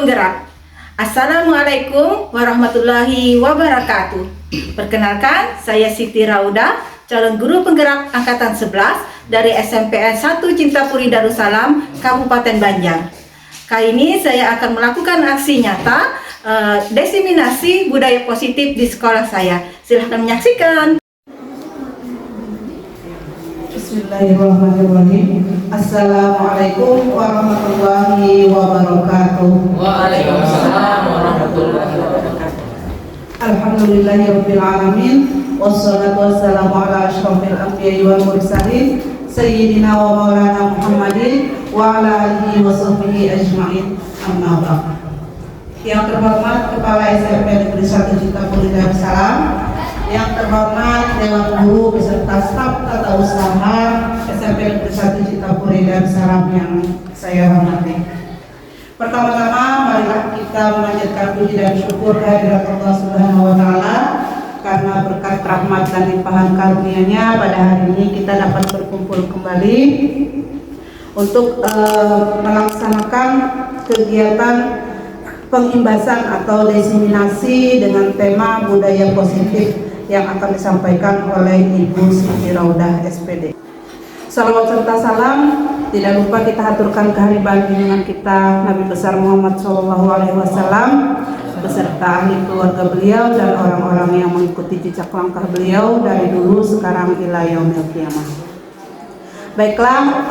Penggerak. Assalamualaikum warahmatullahi wabarakatuh. Perkenalkan, saya Siti Rauda, calon guru penggerak angkatan 11 dari SMPN 1 Cintapuri Darussalam, Kabupaten Banjar. Kali ini saya akan melakukan aksi nyata diseminasi budaya positif di sekolah saya. Silahkan menyaksikan. Bismillahirrahmanirrahim. Assalamualaikum warahmatullahi wabarakatuh. Waalaikumsalam warahmatullahi wabarakatuh. Alhamdulillahirabbil alamin. Wassalatu wassalamu ala asyrofil anbiya'i wal mursalin sayyidina wa maulana Muhammadin wa ala alihi wa sahbihi ajma'in. Amma ba'd. Yang terhormat Kepala SMP Negeri 1 Cintapuri Darussalam, yang terhormat Dewan Guru beserta staf tata usaha SMP Negeri 1 Cintapuri Darussalam yang saya hormati. Pertama-tama marilah kita memanjatkan puji dan syukur kehadirat Allah Subhanahu wa taala karena berkat rahmat dan limpahan karunia-Nya pada hari ini kita dapat berkumpul kembali untuk melaksanakan kegiatan pengimbasan atau diseminasi dengan tema budaya positif yang akan disampaikan oleh Ibu Siti Raudah SPD. Salawat serta salam tidak lupa kita haturkan kehadiran junjungan kita Nabi besar Muhammad SAW beserta ahli keluarga beliau dan orang-orang yang mengikuti jejak langkah beliau dari dulu sekarang ila yaumil qiyamah. Baiklah,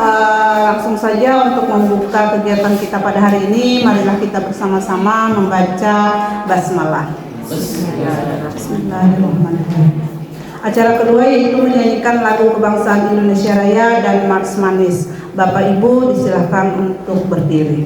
langsung saja untuk membuka kegiatan kita pada hari ini, marilah kita bersama-sama membaca basmalah. Bismillahirrahmanirrahim. Acara kedua yaitu menyanyikan lagu kebangsaan Indonesia Raya dan Mars Manis. Bapak Ibu disilahkan untuk berdiri.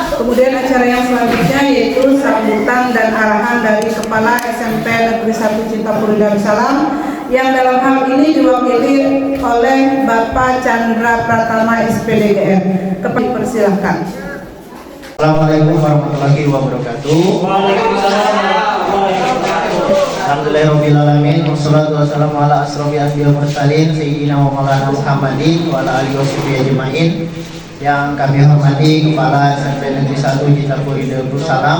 Kemudian acara yang selanjutnya yaitu sambutan dan arahan dari Kepala SMP Negeri 1 Cintapuri Darussalam yang dalam hal ini diwakili oleh Bapak Chandra Pratama SPDGM. Persilahkan. Assalamualaikum warahmatullahi wabarakatuh. Alhamdulillahirrahmanirrahim. Wassalatu wassalamu ala asrofil anbiya wal mursalin sayyidina wa maulana Muhammadin wa ala alihi washabihi ajmain. Yang kami hormati Kepala SMP Negeri 1 Cintapuri Darussalam,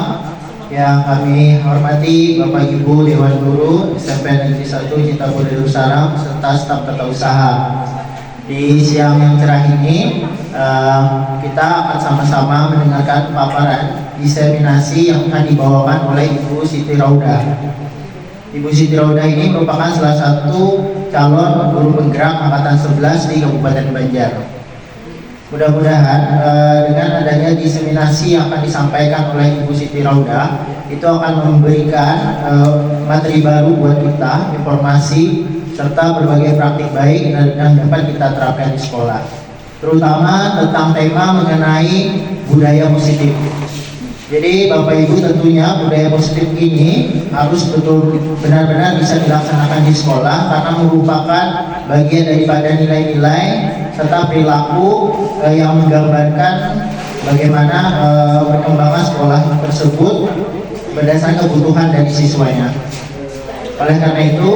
yang kami hormati Bapak Ibu Dewan Guru SMP Negeri 1 Cintapuri Darussalam serta staf tata usaha. Di siang yang cerah ini kita akan sama-sama mendengarkan paparan diseminasi yang akan dibawakan oleh Ibu Siti Rauda. Ibu Siti Rauda ini merupakan salah satu calon guru penggerak angkatan 11 di Kabupaten Banjar. Mudah-mudahan dengan adanya diseminasi yang akan disampaikan oleh Ibu Siti Rauda itu akan memberikan materi baru buat kita, informasi serta berbagai praktik baik yang dapat kita terapkan di sekolah, terutama tentang tema mengenai budaya positif. Jadi Bapak Ibu, tentunya budaya positif ini harus benar-benar bisa dilaksanakan di sekolah karena merupakan bagian daripada nilai-nilai serta perilaku yang menggambarkan bagaimana perkembangan sekolah tersebut berdasarkan kebutuhan dari siswanya. Oleh karena itu,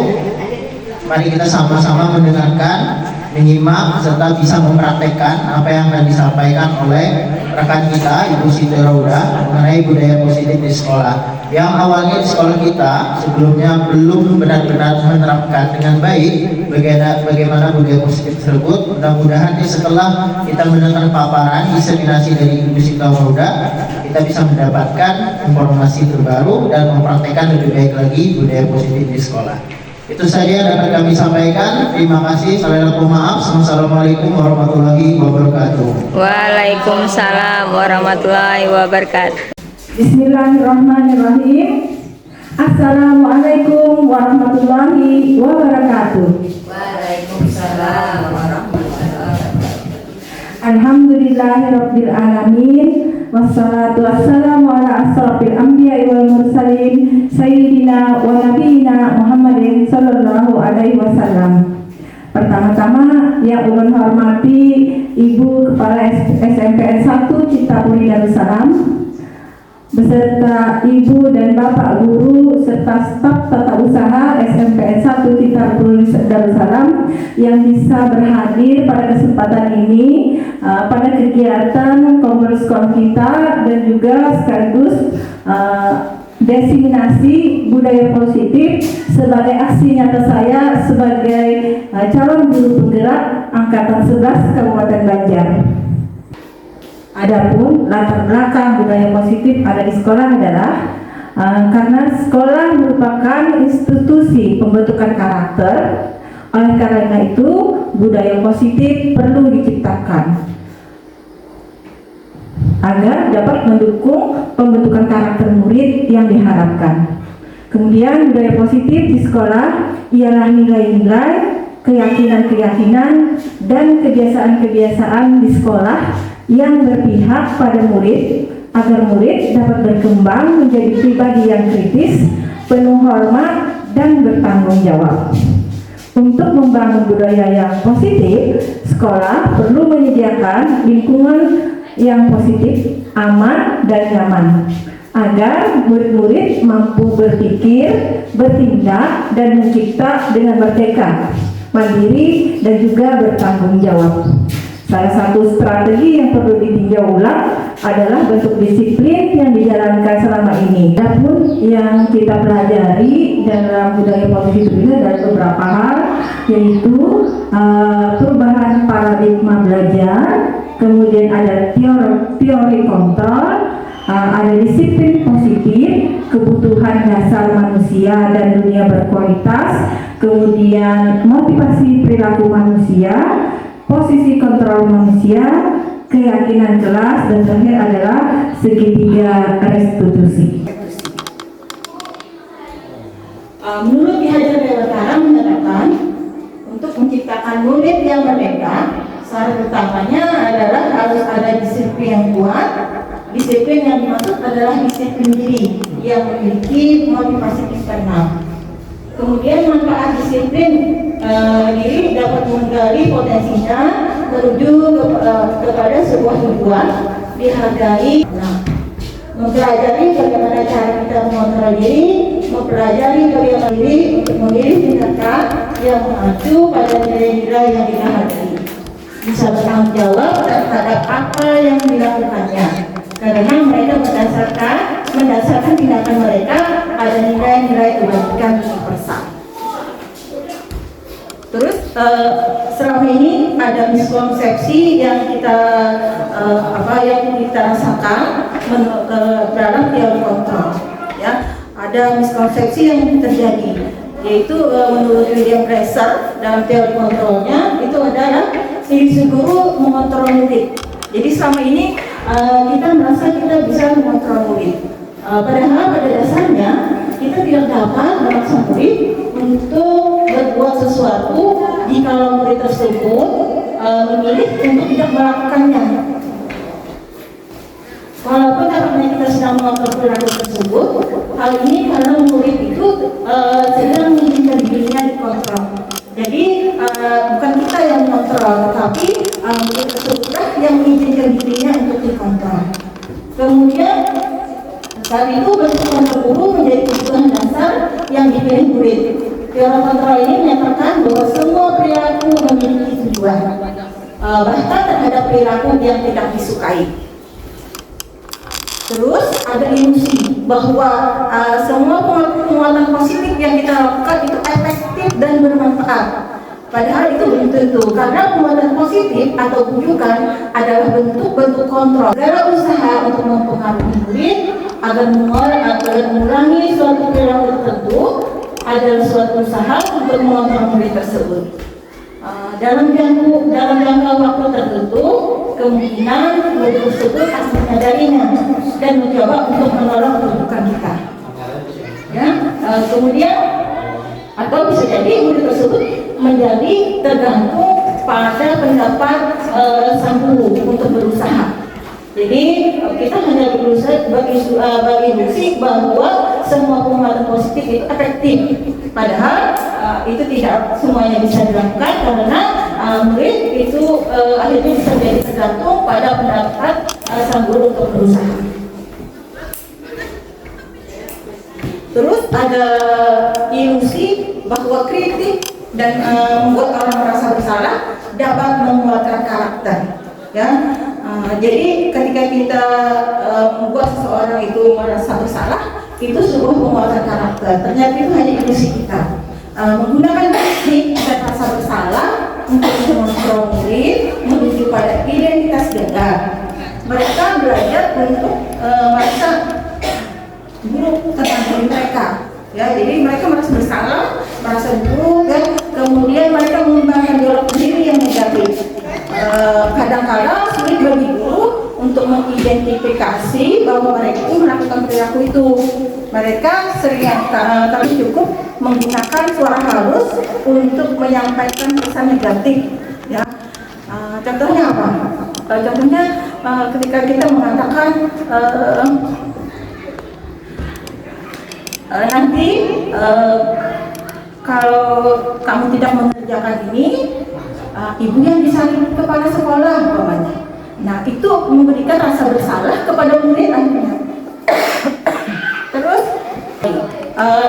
mari kita sama-sama mendengarkan, menyimak, serta bisa mempraktekkan apa yang akan disampaikan oleh rekan kita, Ibu Siti Rauda, mengenai budaya positif di sekolah. Yang awalnya di sekolah kita sebelumnya belum benar-benar menerapkan dengan baik bagaimana budaya positif tersebut. Mudah-mudahan setelah kita mendengar paparan diseminasi dari Ibu Siti Rauda, kita bisa mendapatkan informasi terbaru dan mempraktekkan lebih baik lagi budaya positif di sekolah. Itu saja yang dapat kami sampaikan. Terima kasih. Assalamualaikum, maaf. Assalamualaikum warahmatullahi wabarakatuh. Waalaikumsalam warahmatullahi wabarakatuh. Bismillahirrahmanirrahim. Assalamualaikum warahmatullahi wabarakatuh. Waalaikumsalam warahmatullahi wabarakatuh. Alhamdulillahirabbil alamin. Wassalatu wassalamu ala asrofil anbiya wal mursalin sayyidina wa nabiyina Muhammadin sallallahu alaihi wasallam. Pertama-tama yang ulun hormati Ibu Kepala SMPN 1 Cintapuri Darussalam beserta Ibu dan Bapak Guru serta staf tata usaha SMPN 1 Cintapuri Darussalam yang bisa berhadir pada kesempatan ini pada kegiatan kongres kita dan juga sekaligus diseminasi budaya positif sebagai aksi nyata saya sebagai calon guru penggerak angkatan 11 Kabupaten Banjar. Adapun latar belakang budaya positif ada di sekolah adalah karena sekolah merupakan institusi pembentukan karakter. Oleh karena itu, budaya positif perlu diciptakan agar dapat mendukung pembentukan karakter murid yang diharapkan. Kemudian budaya positif di sekolah ialah nilai-nilai, keyakinan-keyakinan, dan kebiasaan-kebiasaan di sekolah yang berpihak pada murid agar murid dapat berkembang menjadi pribadi yang kritis, penuh hormat, dan bertanggung jawab. Untuk membangun budaya yang positif, sekolah perlu menyediakan lingkungan yang positif, aman, dan nyaman agar murid-murid mampu berpikir, bertindak, dan mencipta dengan merdeka, mandiri, dan juga bertanggung jawab. Salah satu strategi yang perlu ditinjau ulang adalah bentuk disiplin yang dijalankan selama ini. Adapun yang kita pelajari dalam budaya positif ini adalah beberapa hal, yaitu perubahan paradigma belajar, kemudian ada teori kontrol, ada disiplin positif, kebutuhan dasar manusia dan dunia berkualitas, kemudian motivasi perilaku manusia, posisi kontrol manusia, keyakinan jelas, dan terakhir adalah segitiga restitusi. Menurut Ki Hajar Dewantara menyatakan untuk menciptakan murid yang merdeka, syarat utamanya adalah harus ada disiplin yang kuat, Disiplin yang dimaksud adalah disiplin diri yang memiliki motivasi eksternal. Kemudian manfaat disiplin diri dapat menggali potensinya menuju kepada sebuah tujuan, dihargai. Mempelajari bagaimana cara kita mengontrol diri, mempelajari bagaimana diri untuk memilih tindakan yang mengacu pada nilai-nilai yang kita hargai. Bisa bertanggung jawab terhadap apa yang dilakukannya, karena mereka mendasarkan tindakan mereka ada nilai-nilai kebajikan universal. Terus selama ini ada miskonsepsi yang kita rasakan dalam teori kontrol. Ya, ada miskonsepsi yang terjadi, yaitu menurut William Bresser dalam teori kontrolnya itu adalah si guru mengontrol murid. Jadi selama ini kita merasa kita bisa mengontrol murid. Padahal pada dasarnya kita tidak dapat memaksa murid untuk berbuat sesuatu jika murid tersebut memilih untuk tidak melakukannya. Walaupun tampaknya kita sedang mengontrol perilaku tersebut, hal ini karena murid itu sedang menginginkan dirinya dikontrol. Jadi bukan kita yang mengontrol, tapi murid tersebutlah yang mengizinkan dirinya untuk dikontrol. Kemudian saat itu bentuk kontrol guru menjadi kebutuhan dasar yang dipilih murid. Teori kontrol ini menyatakan bahwa semua perilaku memiliki tujuan, bahkan terhadap perilaku yang tidak disukai. Terus ada ilusi bahwa semua penguatan positif yang kita lakukan itu efektif dan bermanfaat. Padahal itu belum tentu, karena penguatan positif atau bujukan adalah bentuk-bentuk kontrol. Segala usaha untuk mempengaruhi murid agar mengurangi suatu perilaku tertentu adalah suatu usaha untuk mengontrol murid tersebut. Dalam jangka waktu tertentu, kemungkinan murid tersebut akan menyadarinya dan mencoba untuk menolak kedudukan kita. Ya, kemudian atau bisa jadi murid tersebut menjadi tergantung pada pendapat sang guru untuk berusaha. Jadi kita hanya berusaha bagi ilusi bahwa semua penguatan positif itu efektif. Padahal itu tidak semuanya bisa dilakukan karena murid itu akhirnya bisa menjadi tergantung pada pendapat sang guru untuk berusaha. Terus ada ilusi bahwa kritik dan membuat orang merasa bersalah dapat menguatkan karakter. Ya, jadi ketika kita membuat seseorang itu merasa bersalah, itu sebuah penguatan karakter. Ternyata itu hanya ilusi kita. Menggunakan teknik dan rasa bersalah untuk mengontrol murid menuju pada identitas gagah. Mereka belajar untuk merasa buruk tentang diri mereka. Ya, jadi mereka merasa bersalah, merasa buruk, dan kemudian mereka mengembangkan dialog sendiri yang negatif. Kadang-kadang sulit bagi guru untuk mengidentifikasi bahwa mereka itu melakukan perilaku itu. Mereka sering kali cukup menggunakan suara halus untuk menyampaikan pesan negatif. Ya, contohnya apa? Contohnya ketika kita mengatakan nanti kalau kamu tidak mengerjakan ini, ibu yang disalin kepala sekolah umpamanya. Nah, itu memberikan rasa bersalah kepada murid akhirnya. Terus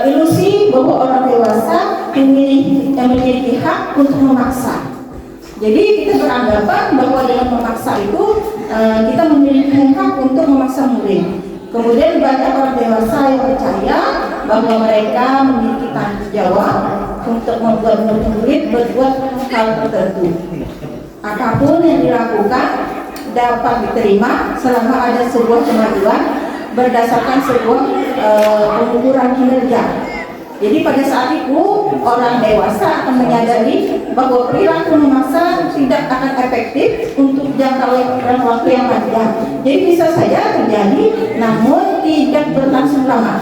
ilusi bahwa orang dewasa memiliki hak untuk memaksa. Jadi kita beranggapan bahwa dengan memaksa itu kita memiliki hak untuk memaksa murid. Kemudian banyak orang dewasa yang percaya bahwa mereka memiliki tanggung jawab untuk membuat murid berbuat hal tertentu. Apapun yang dilakukan dapat diterima selama ada sebuah kemajuan berdasarkan sebuah pengukuran kinerja. Jadi pada saat itu orang dewasa akan menyadari bahwa perilaku memaksa tidak akan efektif untuk jangka waktu yang panjang. Jadi bisa saja terjadi, namun tidak berlangsung lama.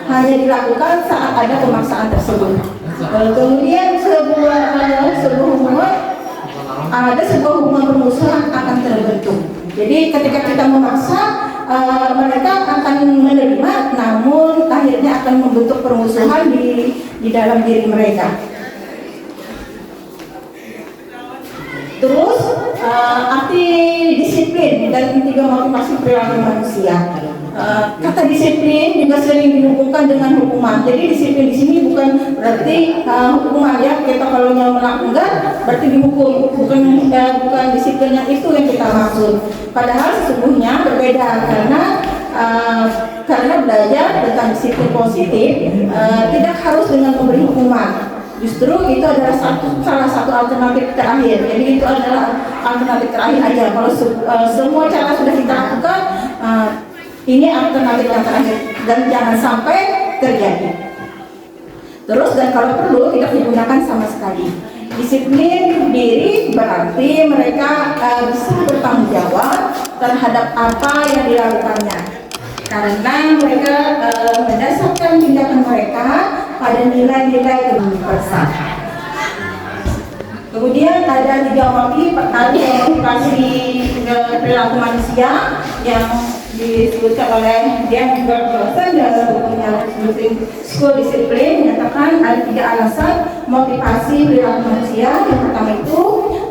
Hanya dilakukan saat ada pemaksaan tersebut. Kemudian sebuah hubungan permusuhan akan terbentuk. Jadi ketika kita memaksa, mereka akan menerima, namun akhirnya akan membentuk permusuhan di dalam diri mereka. Terus arti disiplin dan 3 motivasi perilaku manusia. Kata disiplin juga sering dihubungkan dengan hukuman. Jadi disiplin di sini bukan berarti hukuman ya. Kita kalau melanggar berarti dihukum. Bukan disiplin yang itu yang kita maksud. Padahal sesungguhnya berbeda karena belajar tentang disiplin positif tidak harus dengan memberi hukuman. Justru itu adalah salah satu alternatif terakhir. Jadi itu adalah alternatif terakhir aja. Kalau semua cara sudah kita lakukan, ini alternatif yang terakhir dan jangan sampai terjadi. Terus dan kalau perlu tidak digunakan sama sekali. Disiplin diri berarti mereka bisa bertanggung jawab terhadap apa yang dilakukannya. Karena mereka mendasarkan tindakan mereka pada nilai-nilai universal. Kemudian ada 3 motivasi perilaku manusia yang disebutkan oleh Dian Berglosen dalam bukunya School Discipline, menyatakan ada 3 alasan motivasi perilaku manusia. Yang pertama itu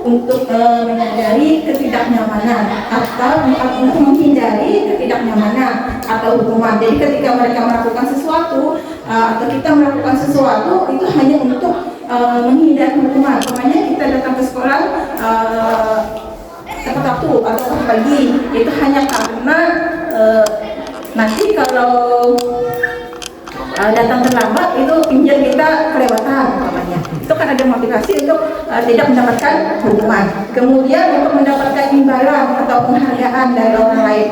untuk menyadari ketidaknyamanan atau untuk menghindari ketidaknyamanan atau hukuman. Jadi ketika mereka melakukan sesuatu atau kita melakukan sesuatu itu hanya untuk menghindari hukuman. Umpamanya kita datang ke sekolah tepat waktu atau pagi, itu hanya karena nanti kalau datang terlambat itu pinjam kita kelewatan umpamanya. Itu kan ada motivasi untuk tidak mendapatkan hukuman. Kemudian untuk mendapatkan imbalan atau penghargaan dari orang lain.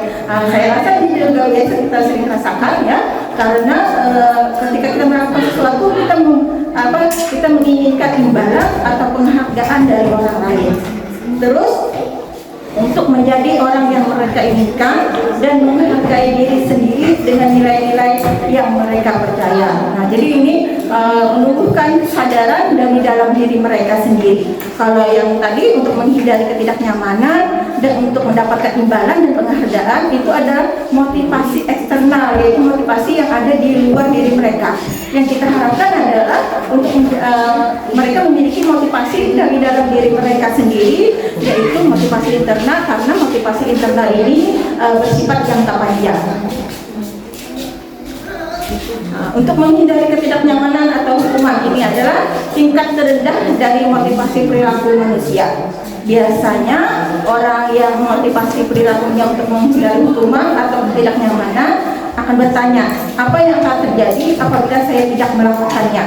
Saya rasa ini juga biasa kita sering rasakan ya, karena ketika kita melakukan sesuatu kita menginginkan imbalan atau penghargaan dari orang lain. Terus untuk menjadi orang yang mereka inginkan dan menghargai diri sendiri dengan nilai-nilai yang mereka percaya. Nah, jadi ini menumbuhkan kesadaran dari dalam diri mereka sendiri. Kalau yang tadi untuk menghindari ketidaknyamanan dan untuk mendapatkan imbalan dan penghargaan itu adalah motivasi eksternal, yaitu motivasi yang ada di luar diri mereka. Yang kita harapkan adalah untuk mereka memiliki motivasi dari dalam diri mereka sendiri, yaitu motivasi internal, karena motivasi internal ini bersifat jangka panjang. Untuk menghindari ketidaknyamanan atau hukuman ini adalah tingkat terendah dari motivasi perilaku manusia. Biasanya orang yang motivasi perilakunya untuk menghindari hukuman atau ketidaknyamanan akan bertanya, apa yang akan terjadi apabila saya tidak melakukannya?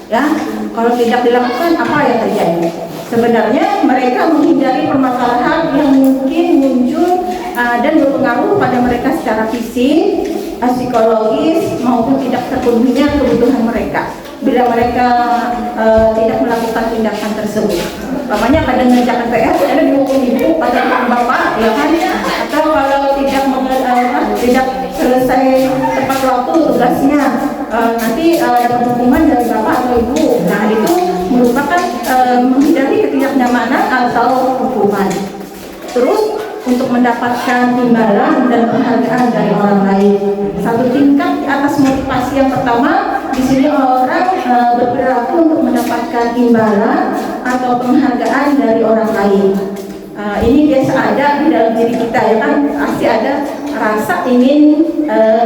Ya, kalau tidak dilakukan apa yang terjadi? Sebenarnya mereka menghindari permasalahan yang mungkin muncul dan berpengaruh pada mereka secara fisik, psikologis maupun tidak terpenuhinya kebutuhan mereka bila mereka tidak melakukan tindakan tersebut. Namanya pada mengerjakan PR ada dihukum ibu atau bapak, ya kan? Atau kalau tidak selesai tepat waktu tugasnya, nanti dapat hukuman dari bapak atau ibu. Nah, itu merupakan menghindari ketidaknyamanan atau hukuman. Terus untuk mendapatkan imbalan dan penghargaan dari orang lain. Satu tingkat di atas motivasi yang pertama, di sini orang berperilaku untuk mendapatkan imbalan atau penghargaan dari orang lain. Ini biasa ada di dalam diri kita, ya kan? Pasti ada rasa ingin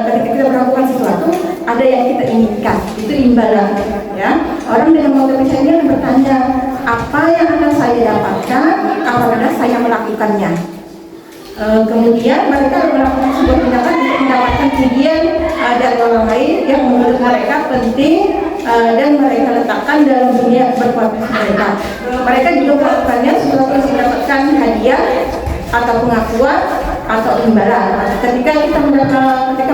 ketika kita melakukan sesuatu, ada yang kita inginkan, itu imbalan. Ya, orang dengan motivasi ini akan bertanya, apa yang akan saya dapatkan apabila saya melakukannya? Kemudian mereka melakukan sebuah tindakan untuk mendapatkan pujian dari orang lain yang menurut mereka penting dan mereka letakkan dalam dunia berprofesi mereka. Mereka juga melakukannya setelah mendapatkan hadiah atau pengakuan atau imbalan. Ketika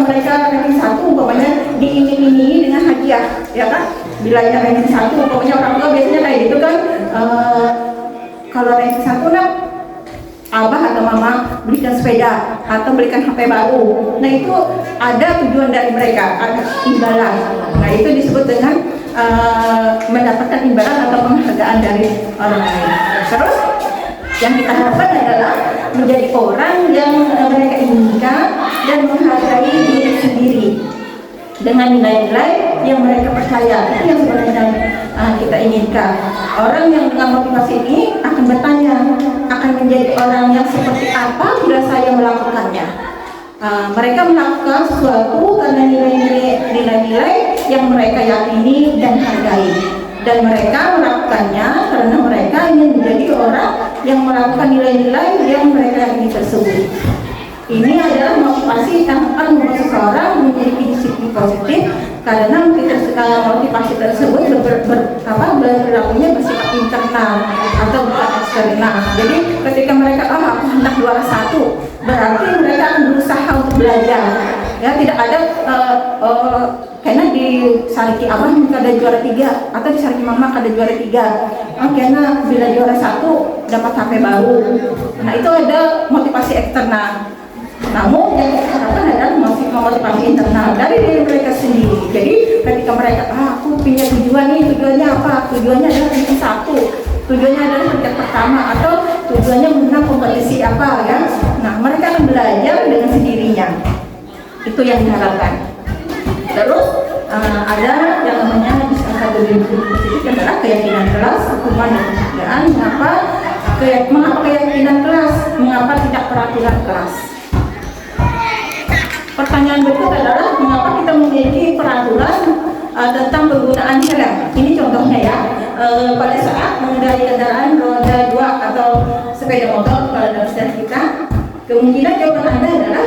mereka ranking 1, umpamanya diiming-imingi dengan hadiah, ya kan? Bila yang ranking 1, umpamanya orang tua biasanya kayak gitu kan, kalau ranking 1 nak, abah atau mama belikan sepeda atau belikan HP baru. Nah, itu ada tujuan dari mereka, ada imbalan. Nah, itu disebut dengan mendapatkan imbalan atau penghargaan dari orang lain. Terus Yang kita harapkan adalah menjadi orang yang mereka inginkan dan menghargai diri sendiri dengan nilai-nilai yang mereka percaya. Itu yang sebenarnya kita inginkan. Orang yang dengan motivasi ini akan bertanya, akan menjadi orang yang seperti apa bila saya melakukannya. Mereka melakukan sesuatu karena nilai-nilai yang mereka yakini dan hargai, dan mereka melakukannya karena mereka ingin menjadi orang yang melakukan nilai-nilai yang mereka yakini tersebut. Ini adalah motivasi yang akan membuat seseorang memiliki disiplin positif, karena motivasi tersebut berlakunya bersifat internal atau bukan eksternal. Jadi ketika mereka aku hendak juara 1, berarti mereka akan berusaha untuk belajar. Ya, tidak ada karena di Sariki Abah ada juara 3 atau di Sariki Mama ada juara 3. Karena bila juara 1 dapat HP baru. Nah, itu ada motivasi eksternal. Namun yang kita harapkan adalah motivasi internal dari diri mereka sendiri. Jadi ketika mereka aku punya tujuan nih, tujuannya apa? Tujuannya adalah tingkat 1, tujuannya adalah tingkat pertama, atau tujuannya menang kompetisi apa ya. Nah, mereka akan belajar dengan sendirinya. Itu yang diharapkan. Terus ada yang namanya disabilitas positif adalah keyakinan kelas, hukuman dan penghargaan. Mengapa keyakinan kelas? Mengapa tidak peraturan kelas? Pertanyaan berikut adalah mengapa kita memiliki peraturan tentang penggunaan helm. Ini contohnya ya, pada saat mengendarai kendaraan roda 2 atau sepeda motor kalau dalam istilah kita, kemungkinan jawaban Anda adalah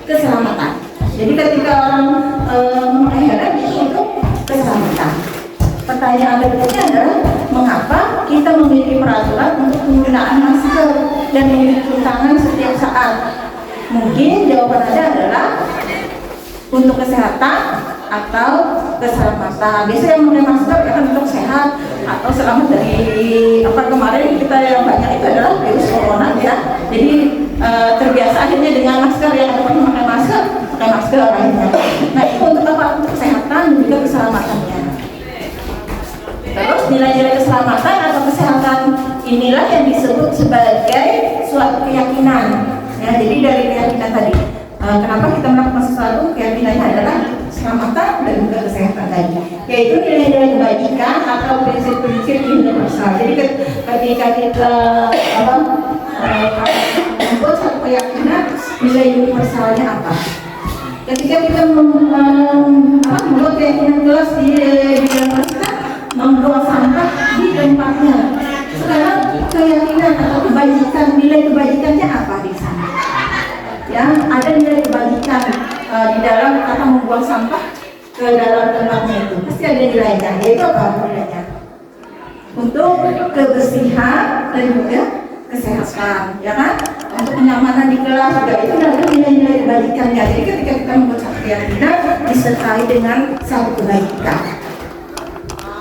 keselamatan. Jadi ketika orang memakai helm itu untuk keselamatan. Pertanyaan berikutnya adalah mengapa kita memiliki peraturan untuk penggunaan masker dan mencuci tangan setiap saat. Mungkin jawaban Anda adalah untuk kesehatan atau keselamatan. Biasanya yang memakai masker akan untuk sehat atau selamat dari kemarin kita yang banyak itu adalah virus corona ya. Jadi terbiasa akhirnya dengan masker, yang ada memakai masker, pakai masker akhirnya. Nah, itu untuk apa? Untuk kesehatan dan juga keselamatannya. Terus nilai-nilai keselamatan atau kesehatan inilah yang disebut sebagai suatu keyakinan. Ya, jadi dari keyakinan tadi, kenapa kita melakukan sesuatu, keyakinannya adalah keselamatan dan juga kesehatan tadi, yaitu nilai-nilai kebajikan atau prinsip-prinsip universal. Jadi ketika kita membuat satu keyakinan, nilai universalnya apa? Ketika kita membuat keyakinan kelas di universitas, membuang sampah di tempatnya. Sekarang keyakinan atau kebajikan, nilai kebajikannya apa di sana? Ya, ada nilai kebajikan di dalam kata membuang sampah ke dalam tempatnya itu. Pasti ada nilainya, yaitu apa nilainya? Untuk kebersihan dan juga kesehatan, ya kan? Untuk kenyamanan di kelas juga itu adalah nilai-nilai kebajikannya. Jadi ketika kita membuat satu keyakinan disertai dengan satu kebajikan,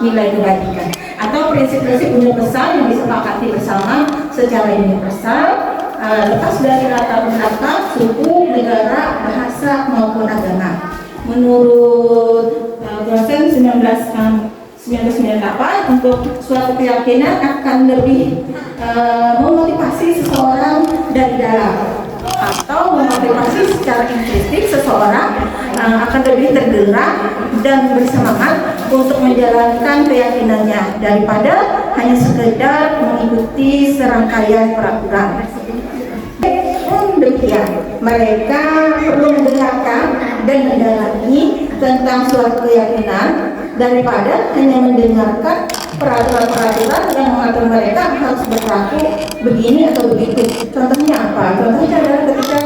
nilai kebajikan atau prinsip-prinsip universal yang disepakati bersama secara universal, lepas dari latar belakang suku, negara, bahasa maupun agama. Menurut dosen 1998, untuk suatu keyakinan akan lebih memotivasi seseorang dari dalam, atau memotivasi secara intrinsik seseorang akan lebih tergerak dan bersemangat untuk menjalankan keyakinannya daripada hanya sekedar mengikuti serangkaian peraturan. Demikian, mereka perlu mendengarkan dan mendalami tentang suatu keyakinan daripada hanya mendengarkan peraturan-peraturan yang mengatur mereka harus berlaku begini atau begitu. Contohnya apa? Contohnya adalah ketika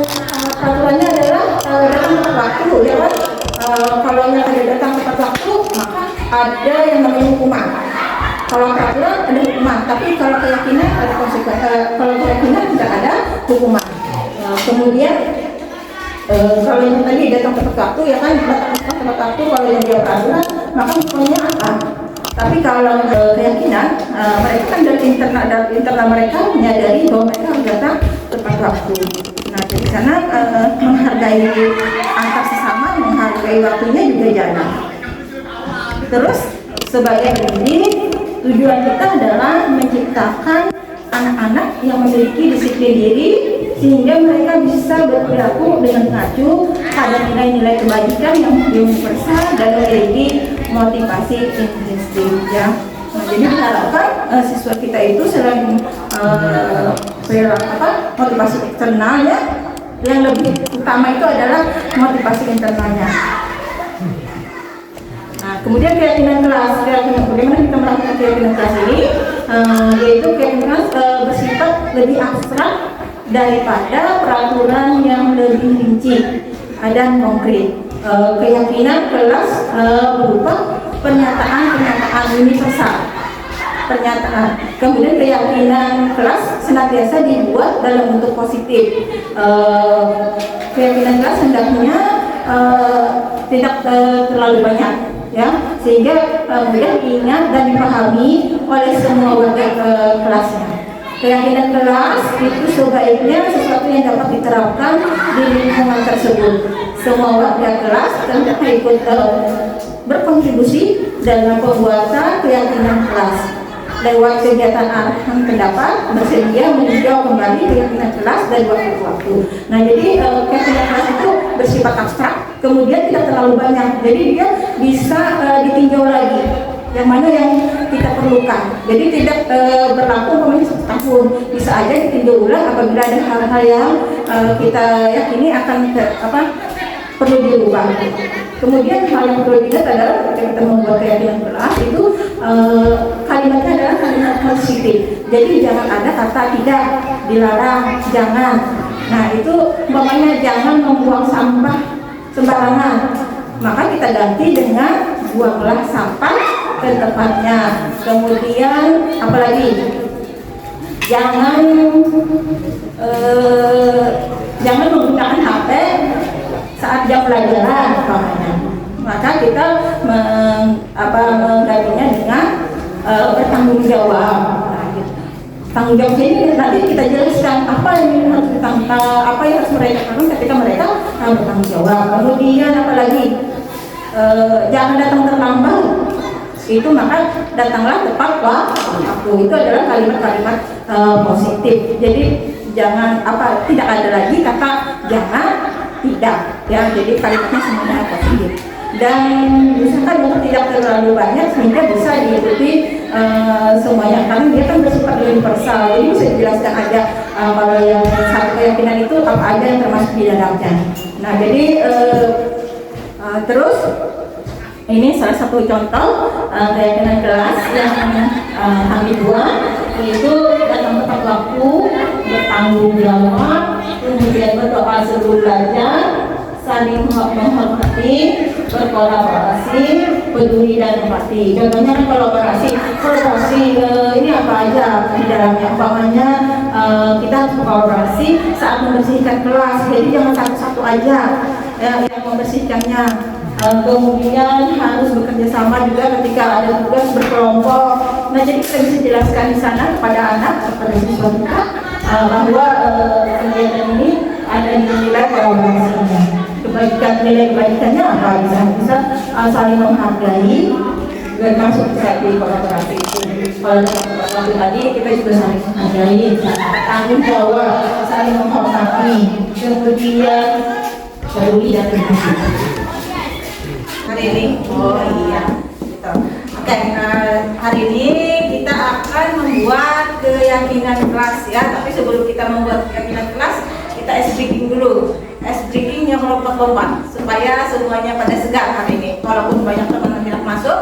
peraturannya adalah datang tepat waktu, ya kan? Kalau yang ada datang tepat waktu, maka ada yang namanya hukuman. Kalau peraturan ada hukuman, tapi kalau keyakinan ada konsekuensi. Kalau keyakinan tidak ada hukuman. Kemudian kalau yang tadi datang tepat waktu, ya kan, datang tepat waktu. Kalau yang dia peraturan, maka hukumnya apa? Tapi kalau keyakinan, mereka kan dari internal mereka menyadari bahwa mereka harus datang tepat waktu. Nah, di sana menghargai antar sesama, menghargai waktunya juga jalan. Terus sebagai pendidik, tujuan kita adalah menciptakan anak-anak yang memiliki disiplin diri sehingga mereka bisa berperilaku dengan mengacu pada nilai-nilai kebajikan yang universal dan memiliki motivasi intrinsik ya. Nah, jadi diharapkan siswa kita itu selain motivasi eksternalnya, yang lebih utama itu adalah motivasi internalnya. Nah, kemudian keyakinan kelas, bagaimana kita melakukan keyakinan kelas ini, yaitu keyakinan bersifat lebih abstrak daripada peraturan yang lebih rinci dan konkret. Keyakinan kelas berupa pernyataan universal. Kemudian keyakinan kelas senantiasa dibuat dalam bentuk positif. Keyakinan kelas hendaknya tidak terlalu banyak, ya, sehingga mudah diingat dan dipahami oleh semua warga kelasnya. Keyakinan kelas itu sebaiknya sesuatu yang dapat diterapkan di lingkungan tersebut. Semua warga kelas hendaknya ikut berkontribusi dalam pembuatan keyakinan kelas. Lewat kegiatan arahan pendapat, bersedia meninjau kembali keyakinan kelas dari waktu ke waktu. Nah, jadi keyakinan kelas itu bersifat abstrak, kemudian tidak terlalu banyak. Jadi dia bisa ditinjau lagi, yang mana yang kita perlukan. Jadi tidak berlaku umpamanya 1 tahun, bisa aja ditinjau ulang apabila ada hal-hal yang kita yakini akan perlu diubah. Kemudian hal yang perlu dilihat adalah ketika kita membuat keyakinan kelas itu kalimatnya adalah kalimat positif. Jadi jangan ada kata tidak, dilarang, jangan. Nah, itu umpamanya jangan membuang sampah sembarangan, maka kita ganti dengan buanglah sampah ke tempatnya. Kemudian apalagi jangan menggunakan HP saat jam pelajaran umpamanya. Maka kita menggantinya dengan bertanggung jawab. Nah, gitu. Tanggung jawab ini nanti kita jelaskan apa yang harus mereka lakukan ketika mereka bertanggung jawab. Kemudian apalagi jangan datang terlambat. Itu maka datanglah tepat waktu. Itu adalah kalimat-kalimat positif. Jadi jangan tidak ada lagi kata jangan, tidak, ya. Jadi kalimatnya semuanya positif. Dan misalkan juga tidak terlalu banyak sehingga bisa diikuti semuanya, karena dia kan bersifat universal. Jadi bisa dijelaskan aja kalau yang satu keyakinan itu apa aja yang termasuk di dalamnya. Nah, jadi terus ini salah satu contoh keyakinan kelas yang kami buat, yaitu datang tepat waktu, bertanggung jawab, kemudian berdoa sebelum belajar, saling menghormati, berkolaborasi, peduli dan empati. Contohnya kolaborasi ini apa aja di dalamnya? Umpamanya kita harus berkolaborasi saat membersihkan kelas, jadi jangan satu-satu aja yang membersihkannya. Kemudian harus bekerja sama juga ketika ada tugas berkelompok. Nah, jadi kita bisa jelaskan di sana kepada anak, kepada siswa kita bahwa kegiatan ini ada nilai kolaborasinya. Nilai kebajikannya apa? Bisa saling menghargai dan masuk di kolaborasi itu. Kalau waktu tadi kita juga saling menghargai, tanggung jawab, saling menghormati, kemudian peduli dan empati. Hari ini, gitu. Oke, hari ini kita akan membuat keyakinan kelas, ya. Tapi sebelum kita membuat keyakinan kelas, kita ice breaking dulu. Ice breaking yang lompat-lompat supaya semuanya pada segar hari ini. Walaupun banyak teman yang tidak masuk,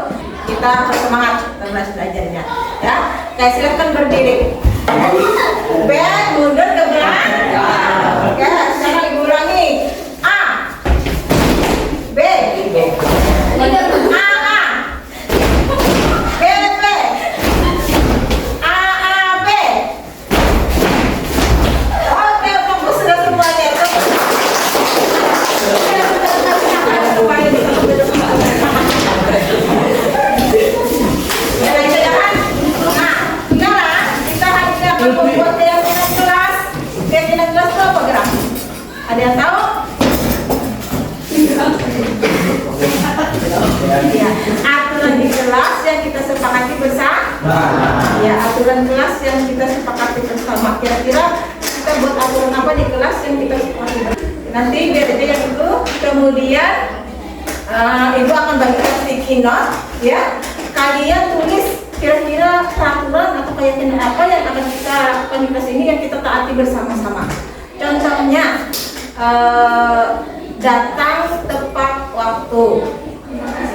kita harus semangat terus belajarnya, ya. Oke, silakan berdiri. B, mundur ke belakang. Oke, sekarang ibu ulangi. A, B, B. Membuat keyakinan kelas Ya, aturan kelas yang kita sepakati bersama. Kira-kira kita buat aturan apa di kelas yang kita sepakati bersama. Nanti biar aja yang itu. Kemudian Ibu akan bagikan sticky note, ya. Kalian tulis kira-kira peraturan atau keyakinan apa yang akan kita lakukan di kelas ini yang kita taati bersama-sama. Contohnya, datang tepat waktu,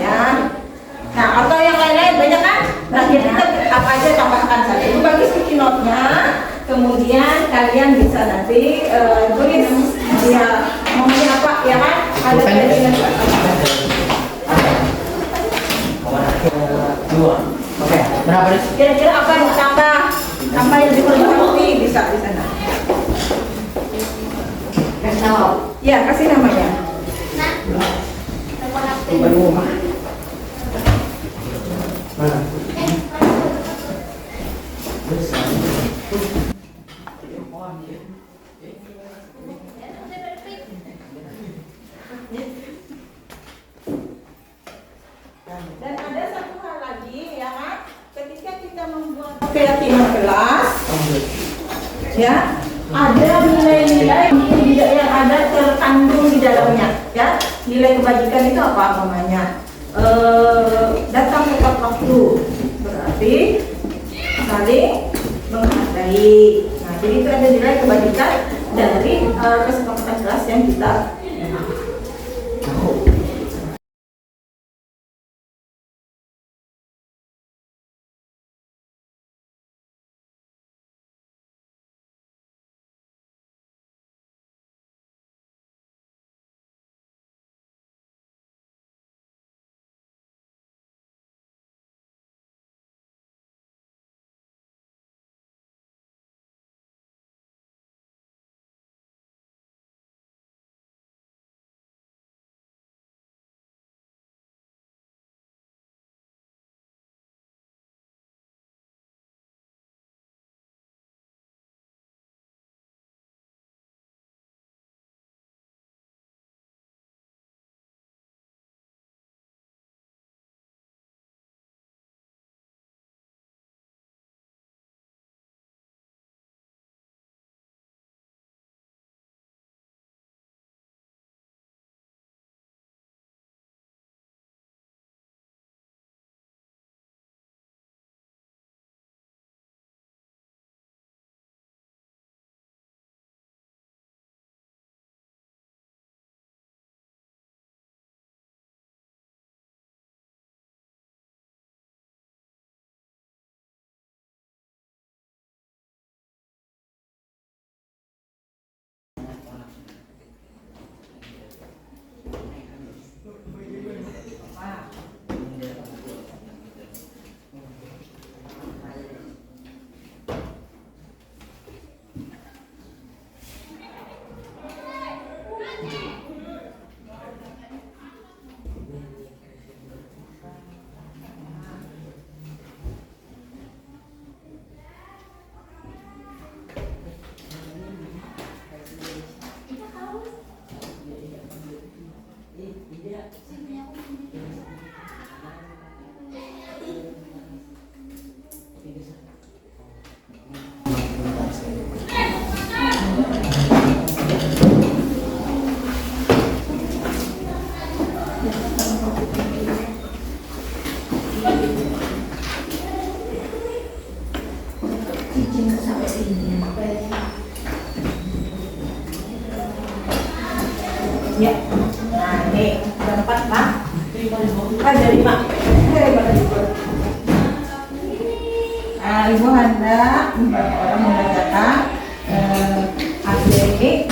ya. Nah, atau yang lain-lain banyak kan? Nah, jadi kita apa aja tambahkan saja. Itu bagi sticky note-nya. Kemudian kalian bisa nanti tulis ya maunya apa, ya kan? Ada keinginan Oke, berapa nih? kira-kira apa yang tambah yang diperbaiki bisa di sana. Kasih nama. Ya, kasih namanya. Dan ada satu hal lagi, ya kan? Ketika kita membuat keyakinan kelas, ya, ada nilai-nilai yang ada terkandung di dalamnya, ya. Nilai kebajikan itu apa namanya? Datang tepat waktu, berarti saling menghargai. Nah, jadi itu ada nilai kebajikan dari kesepakatan kelas yang kita. Ya, nah ini udah 4 Pak. Ada 5. Ibu hendak beberapa orang membacakan hasil ini.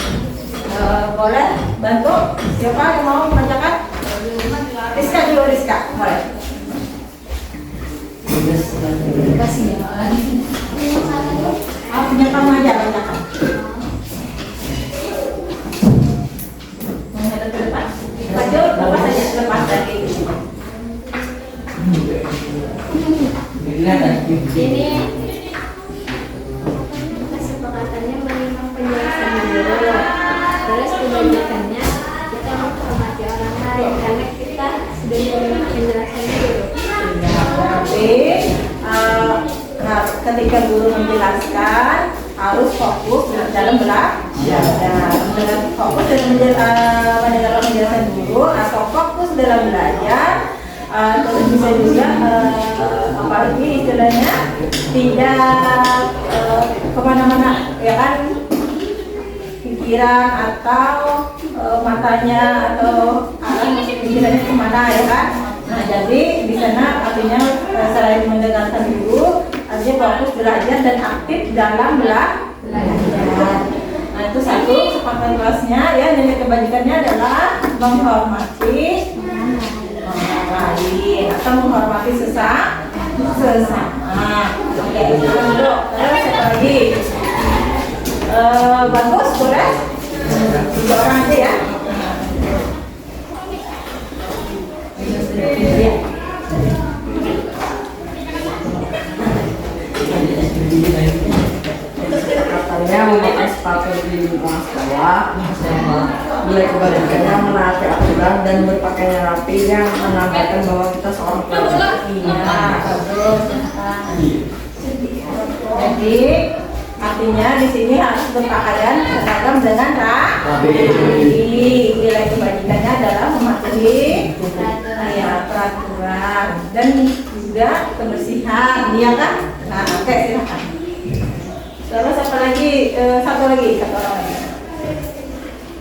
Boleh bantu? Siapa yang mau membacakan? Rizka dulu, Rizka. Boleh. Kasih ya. Punya kamu aja bacakan. Menghadap ke depan. Maju, lepas aja, lepas dari ini. Ini kesepakatannya menerima penjelasan dulu. Terus kebanyakannya kita menghormati orang lain karena kita sudah menerima penjelasan dulu. Berarti ketika guru menjelaskan harus fokus dalam belajar, fokus dalam mendengarkan penjelasan guru atau fokus dalam belajar. Terus bisa juga apalagi istilahnya tidak kemana-mana, ya kan, pikiran atau matanya atau arah pikirannya kemana, ya kan. Nah, jadi di sana artinya selain mendengarkan guru, artinya fokus belajar dan aktif dalam belajar. Nah, itu satu kesepakatan kelasnya, ya. Nilai kebajikannya adalah menghormati orang lain atau menghormati sesama. Oke, itu dulu. Terus apa lagi? Bagus, boleh? 3 orang aja ya. Katanya memakai sepatu di lingkungan sekolah, nilai kebajikannya menaati aturan dan berpakaian rapi yang menandakan bahwa kita seorang pelajar. Iya, bagus. Jadi artinya di sini harus berpakaian seragam dengan rapi. Nilai kebajikannya adalah mematuhi peraturan dan juga kebersihan, iya kan? Nah, oke, silakan. Terus apa lagi? Satu orang lagi. Siapa?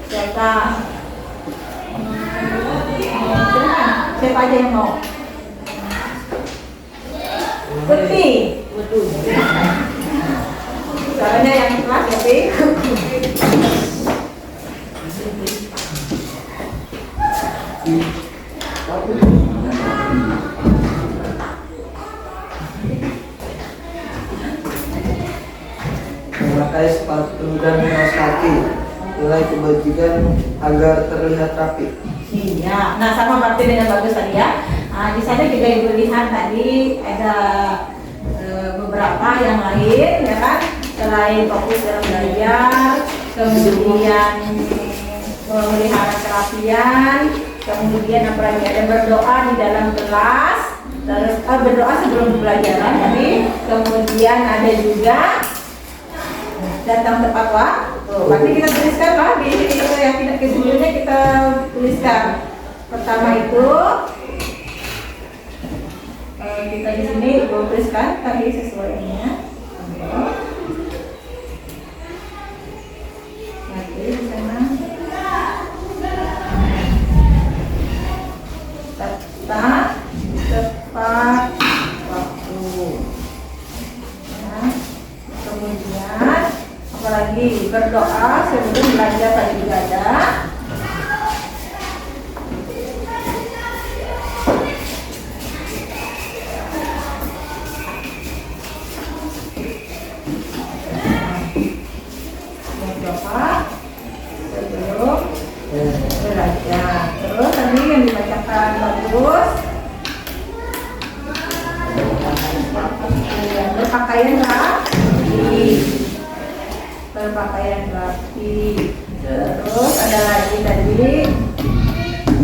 Silakan. Siapa aja yang mau? Putih. Soalnya yang kelas lebih. Memakai sepatu dan kaos kaki, nilai kebajikan agar terlihat rapi. Iya, nah sama berarti dengan bagus tadi ya. Nah, di sana juga ibu lihat tadi ada beberapa yang lain, ya kan? Selain fokus dalam belajar, kemudian memelihara kerapian, kemudian apa lagi, ada berdoa di dalam kelas, terus berdoa sebelum pembelajaran, tapi kemudian ada juga datang tepat waktu. Berarti kita tuliskan lah di yang tidak sebelumnya kita tuliskan. Pertama itu kita di sini tuliskan tadi sesuainya. Nanti di sana tepat waktu. Nah, kemudian apalagi berdoa sebelum belajar tadi juga ada. Berdoa sebelum belajar. Terus tadi yang dibacakan bagus. Berpakaian rapi. Terus ada lagi tadi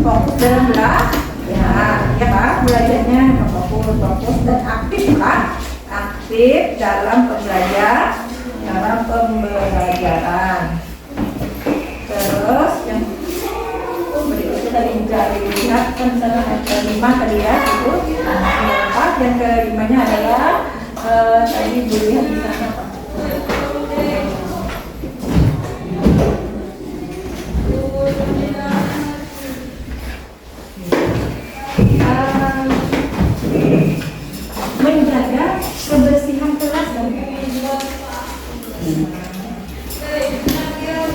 fokus dalam belajar, ya kan? Belajarnya fokus dan aktif kan? Aktif dalam pembelajaran. Terus yang berikutnya tadi juga dilihat kan sana ada 5 tadi ya, itu yang kelimanya adalah tadi dilihat di sana Pak. Menjaga kebersihan kelas dan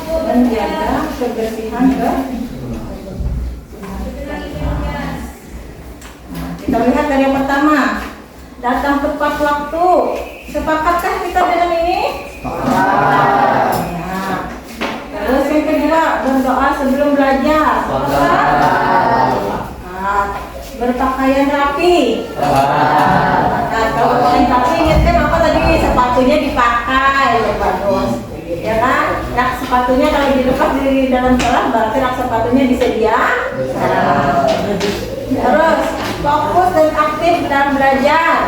menjaga kebersihan kelas. Kita lihat dari yang pertama, datang tepat waktu. Sepakatkah kita dengan ini? Ya. Terus yang kedua, berdoa sebelum belajar. Berpakaian rapi. Kalau berpakaian rapi, ingatkan apa tadi? Sepatunya dipakai, bagus. Ya kan? Rak sepatunya kalau dilepas di dalam kelas, berarti rak sepatunya disediakan. Terus fokus dan aktif dalam belajar.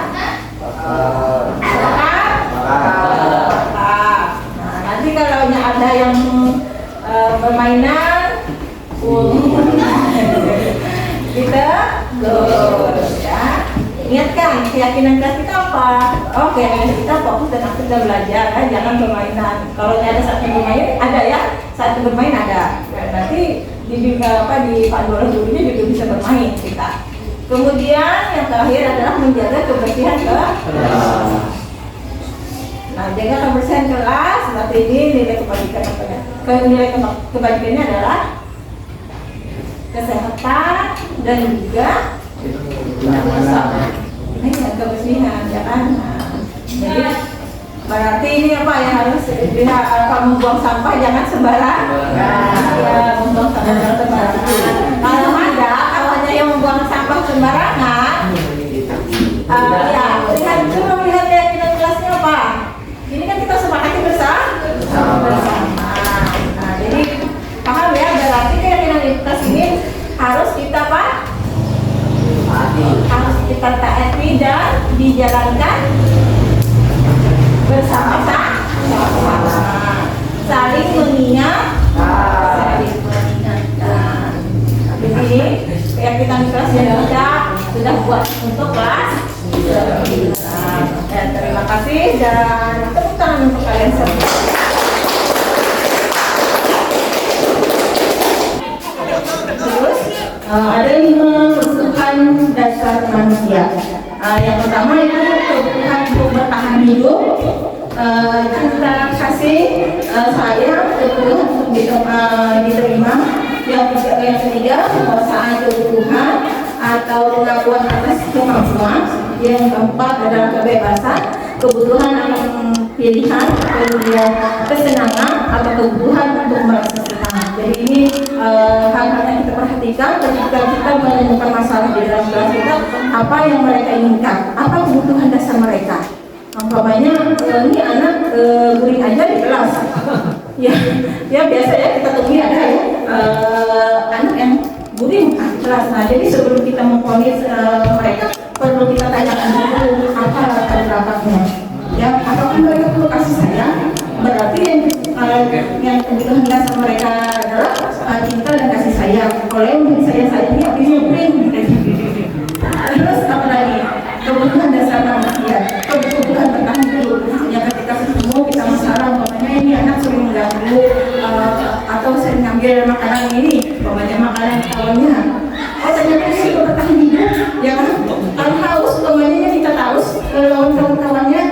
yang permainan. Kita ya. Ingatkan keyakinan kelas kita apa? Oke, kita fokus dan aktif dalam belajar, kan? Jangan permainan. Kalau ada satu bermain, ada ya. Satu bermain ada. Nanti di panduan gurunya juga bisa bermain kita. Kemudian yang terakhir adalah menjaga kebersihan kelas. Nah, jaga kebersihan kelas. Seperti ini nilai kebajikan nilai kebajikannya adalah kesehatan dan juga kebersihan, ya kan? Jadi berarti ini apa yang harus membuang sampah jangan sembarang. Ya, membuang sampah jangan sembarangan. Kalau ada, kalau hanya yang membuang sampah sembarangan, ya lihat keyakinan kelasnya apa. Ini kan kita sepakati bersama. Nah, jadi paham ya, berarti keyakinan kelas ini harus kita apa? Harus kita taati dan dijalankan bersama-sama, saling mengingatkan. Di sini keyakinan kelas yang sudah buat untuk kelas. Dan terima kasih dan tepuk tangan untuk kalian semua. Terus ada 5 kebutuhan dasar manusia. Yang pertama itu kebutuhan untuk bertahan hidup, cinta kasih, sayang, kebutuhan untuk diterima. Yang ketiga penguasaan kebutuhan atau pengakuan atas kemampuan. Yang keempat adalah kebebasan, kebutuhan akan pilihan, kemudian kesenangan atau kebutuhan untuk merasa senang. Jadi ini hal-hal yang kita perhatikan ketika kita menemukan masalah di dalam kelas kita, apa yang mereka inginkan, apa kebutuhan dasar mereka. Umpamanya ini anak guring aja di kelas, ya biasanya kita temui ada ya anak yang guring di kelas. Nah, jadi sebelum kita memponis mereka, perlu kita tanyakan dulu apa latar belakangnya. Ya, apakah mereka perlu kasih sayang? Berarti yang kebutuhan dasar mereka adalah cinta dan kasih sayang. Kalau yang memberi sayangnya guring. Terus apa lagi? Kebutuhan dasar manusia, kebutuhan bertahan hidup. Yang ketika ketemu kita masalah, umpamanya ini anak sering mengganggu atau sering ngambil makanan ini, umpamanya makanan kawannya. Oh, ternyata dia juga bertahan hidup, ya kan? Kalau haus, umpamanya kita haus lawan kawan-kawannya.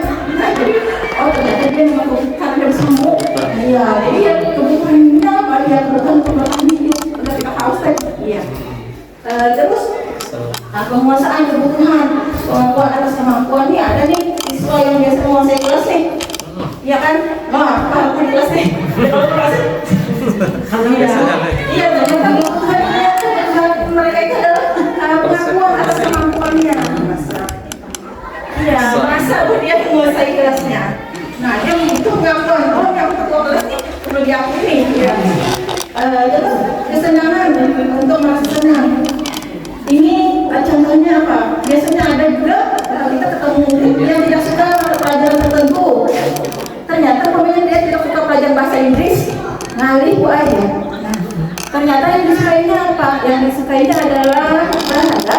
Oh, ternyata dia karena dia bersambung. Iya, jadi ya kebutuhannya apa? Dia kebutuhan untuk bertahan hidup. Udah kita haus kan? Iya. Terus penguasaan kebutuhan, kemampuan atas kemampuan nih ada nih siswa yang biasa menguasai kelas nih, ya kan? Apa di kelas nih? Iya, ternyata kebutuhan mereka itu adalah pengakuan atas kemampuannya. Iya, merasa bahwa dia menguasai kelasnya. Nah, dia butuh pengakuan. Oh, yang ketua kelas nih perlu diakui. Ya. Terus kesenangan untuk merasa senang. Ini contohnya apa? Biasanya ada juga kita ketemu yang tidak suka pelajaran tertentu. Ternyata pemain dia tidak suka pelajaran bahasa Inggris, ngalih aja. Nah, ternyata yang disukainya apa? Yang disukainya adalah olahraga ternyata.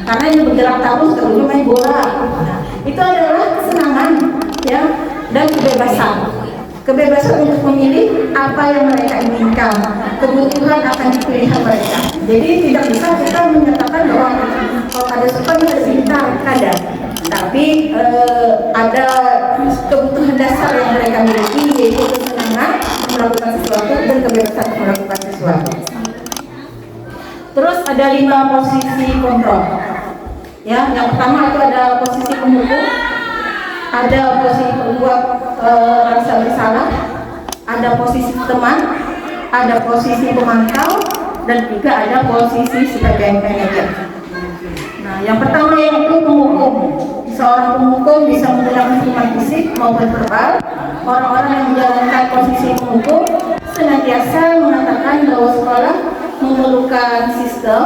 Karena yang bergerak terus sebelum main bola. Nah, itu adalah kesenangan, ya, dan kebebasan. Kebebasan untuk memilih apa yang mereka inginkan, kebutuhan akan dipilih mereka. Jadi tidak bisa kita menyatakan bahwa kalau ada suka ada pintar, ada. Tapi ada kebutuhan dasar yang mereka miliki, yaitu kesenangan melakukan sesuatu dan kebebasan melakukan sesuatu. Terus ada 5 posisi kontrol. Ya, yang pertama itu ada posisi penghukum, ada posisi pembuat rasa bersalah, ada posisi teman, ada posisi pemantau, dan juga ada posisi sebagai manajer. Nah, yang pertama yaitu penghukum. Seorang penghukum bisa menggunakan hukuman fisik maupun verbal. Orang-orang yang menjalankan posisi penghukum senantiasa mengatakan bahwa sekolah memerlukan sistem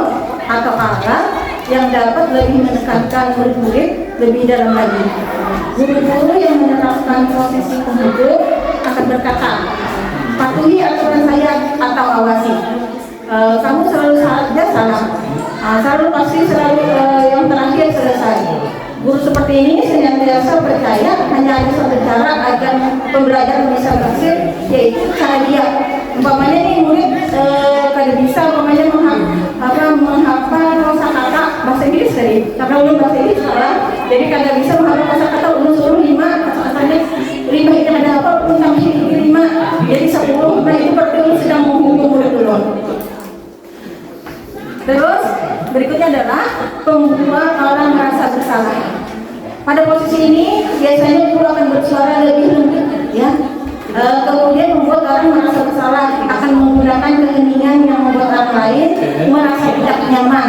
atau alat yang dapat lebih menekankan murid-murid lebih dalam lagi. Guru-guru yang menerapkan posisi penghukum akan berkata, patuhi aturan saya atau awasi. Kamu selalu saja salah, selalu pasti selalu yang terakhir selesai. Guru seperti ini senantiasa percaya hanya ada satu cara agar pembelajaran bisa berhasil, yaitu cara dia. Umpamanya nih murid kada bisa umpamanya menghafal kosakata bahasa Inggris tadi, karena ulun bahasa Inggris salah, jadi kada bisa menghafal kosakata. Ulun suruh 5 kosakatanya 5 itu ada apa? Ulun tambah 5, jadi 10. Nah itu berarti ulun sedang menghukum murid ulun. Terus berikutnya adalah membuat orang merasa bersalah. Pada posisi ini biasanya guru akan bersuara lebih lembut, ya. Kemudian membuat orang merasa bersalah, akan menggunakan keheningan yang membuat orang lain merasa tidak nyaman.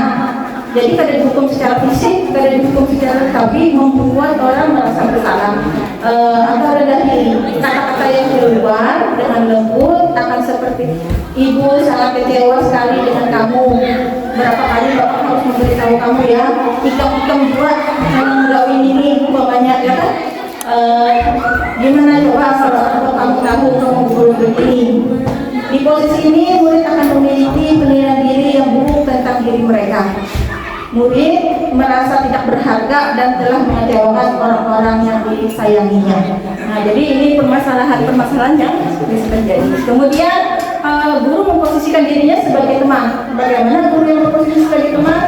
Jadi kada dihukum secara fisik, kada dihukum secara, tapi membuat orang merasa bersalah. Atau rendah diri, kata-kata yang keluar dengan lembut akan seperti, ibu sangat kecewa sekali dengan kamu. Berapa kali bapak harus memberitahu kamu ya, ikam buat menggawi ini banyak ya kan? Gimana coba kalau kamu tahu kamu guru begini? Di posisi ini murid akan memiliki penilaian diri yang buruk tentang diri mereka. Murid merasa tidak berharga dan telah mengecewakan orang-orang yang disayanginya. Nah, jadi ini permasalahan yang bisa terjadi. Kemudian guru memposisikan dirinya sebagai teman. Bagaimana guru yang berposisi sebagai teman?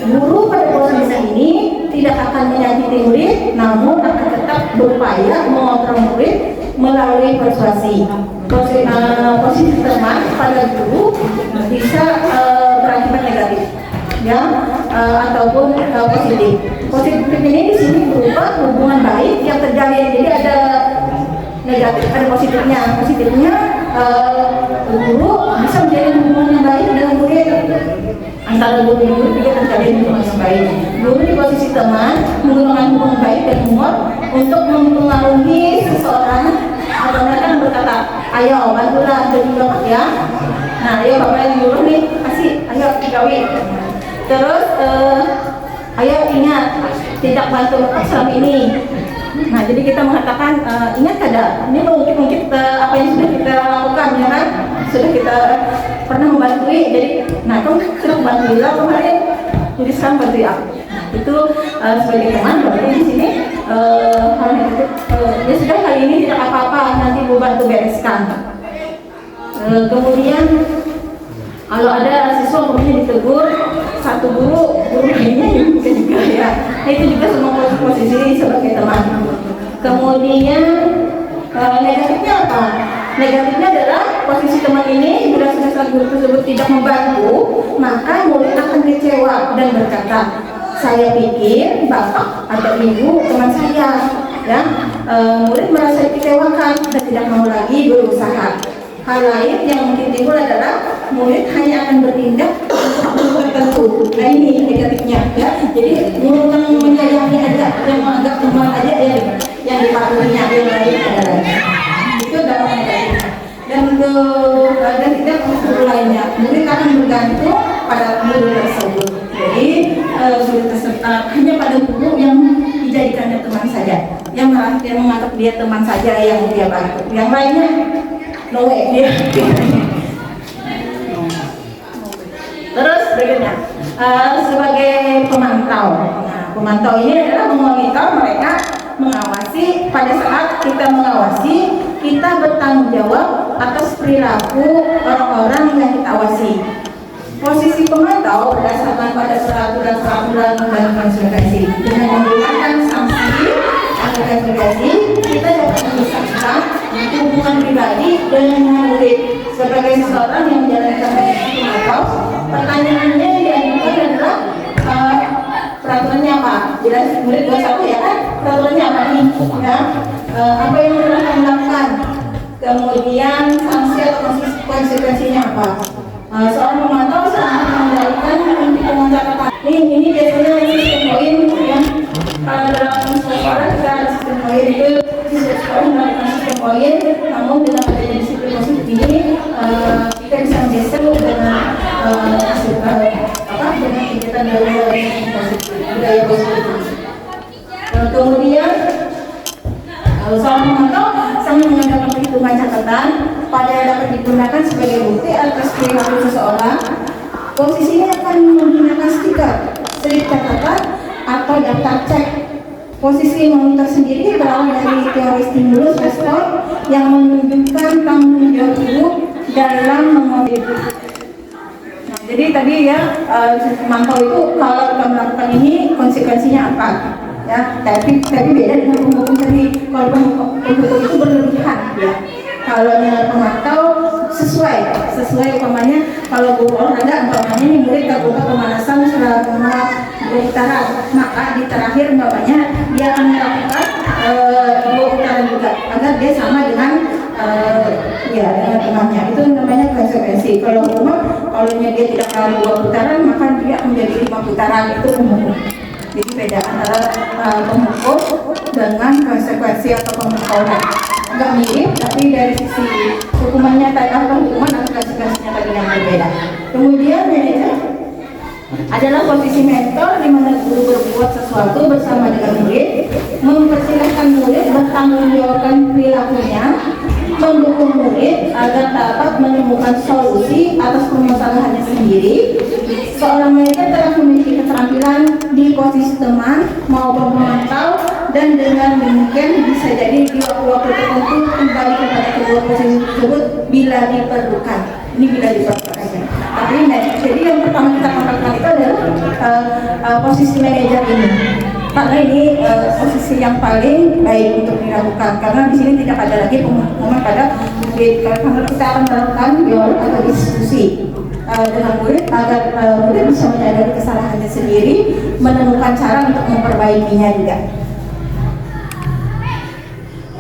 Guru pada posisi ini tidak akan menyakiti murid, namun akan tetap berupaya mengontrol murid melalui persuasi. Posisi teman pada guru bisa berakibat negatif, ya, ataupun positif. Positif ini di sini berupa hubungan baik yang terjalin. Jadi ada negatif, ada positifnya. Positifnya guru bisa menjalin hubungan yang baik dengan murid. Antara guru dan murid juga terjalin hubungan yang baik. Guru di posisi teman menggunakan hubungan baik dan humor untuk mempengaruhi seseorang. Atau mereka berkata, ayo bantulah jadi bapak ya. Nah, ayo bapak yang dulu nih, kasih, ayo gawe. Terus, ayo ingat, tidak bantu bapak selama ini. Nah, jadi kita mengatakan, ingat kada, ini mengungkit apa yang sudah kita lakukan, ya kan? Sudah kita pernah membantui, jadi, nah kamu sudah membantu lah kemarin, jadi sekarang bantu aku. Itu sebagai teman, berarti di sini hal negatif, ya sudah kali ini tidak apa-apa, nanti Bu bantu bereskan. Kemudian, kalau ada siswa kemudian ditegur, satu guru lainnya juga ya. Nah, itu juga semua posisi sebagai teman. Kemudian negatifnya apa? Negatifnya adalah posisi teman ini bila sudah guru tersebut tidak membantu, maka murid akan kecewa dan berkata, saya pikir bapak atau ibu teman saya, ya. Murid merasa dikecewakan dan tidak mau lagi berusaha. Hal lain yang mungkin timbul adalah murid hanya akan bertindak untuk guru tertentu. Nah ini negatifnya, ya. Jadi murid yang menyayangi aja, yang menganggap teman aja yang dipatuhinya, yang lain adalah itu dalam negatif. Dan tidak guru lainnya, murid akan bergantung pada guru tersebut. Jadi guru tersebut hanya pada guru yang dijadikannya teman saja, yang menganggap dia teman saja yang dia bantu. Yang lainnya no way dia. Terus berikutnya sebagai pemantau. Nah, pemantau ini adalah memonitor mereka, mengawasi. Pada saat kita mengawasi, kita bertanggung jawab atas perilaku orang-orang yang kita awasi. Posisi pemantau berdasarkan pada peraturan dan konsekuensi. Dengan menggunakan sanksi atau konsekuensi, kita dapat memisahkan hubungan pribadi dengan murid. Sebagai seseorang yang menjalankan posisi pemantau, pertanyaannya yang diajukan adalah peraturannya apa? Jelas murid 21 ya kan? Peraturannya apa nih? Ya, apa yang telah kami lakukan? Kemudian sanksi atau konsekuensinya apa? Seorang pemantau saat mengendalikan hitungan catatan. Ini biasanya sistem poin yang dalam sekolah kita ada sistem poin itu sekolah melakukan sistem poin. Namun dengan adanya disiplin positif ini kita bisa menggeser dengan dengan kegiatan budaya positif. Kemudian seorang pemantau sangat mengandalkan perhitungan catatan pada digunakan sebagai bukti atas perilaku seseorang, posisinya akan menggunakan stiker, slip catatan, atau daftar cek. Posisi monitor sendiri berawal dari teori stimulus respon yang menunjukkan tanggung jawab ibu dalam mengontrol. Nah, jadi tadi ya memantau itu kalau kita melakukan ini konsekuensinya apa? Ya, tapi beda dengan pembuku tadi. Kalau pembuku itu berlebihan, ya. Kalau pemantau sesuai umpamanya kalau guru olahraga umpamanya ini murid terbuka pemanasan selama 2 putaran, maka di terakhir umpamanya dia akan melakukan 2 putaran juga agar dia sama dengan dengan temannya. Itu namanya konsekuensi. Kalau dia tidak kali 2 putaran maka dia menjadi 5 putaran. Itu umum. Jadi beda antara pemukul dengan konsekuensi atau pemotongan. Agak mirip, tapi dari sisi hukumannya hukuman atau konsekuensinya tadi yang berbeda. Kemudian manajer adalah posisi mentor di mana guru berbuat sesuatu bersama dengan murid, mempersilahkan murid bertanggung jawabkan perilakunya, mendukung murid agar dapat menemukan solusi atas permasalahannya sendiri. Seorang manajer telah memiliki keterampilan di posisi teman maupun pemantau, dan dengan demikian bisa jadi di waktu-waktu tertentu kembali kepada kedua posisi tersebut bila diperlukan. Ini bila diperlukan. Tapi jadi yang pertama kita katakan itu adalah posisi manajer ini. Karena ini posisi yang paling baik untuk dilakukan, karena di sini tidak ada lagi pengumuman pada murid. Karena kita akan melakukan dialog atau diskusi dengan murid agar murid bisa menyadari kesalahannya sendiri, menemukan cara untuk memperbaikinya juga.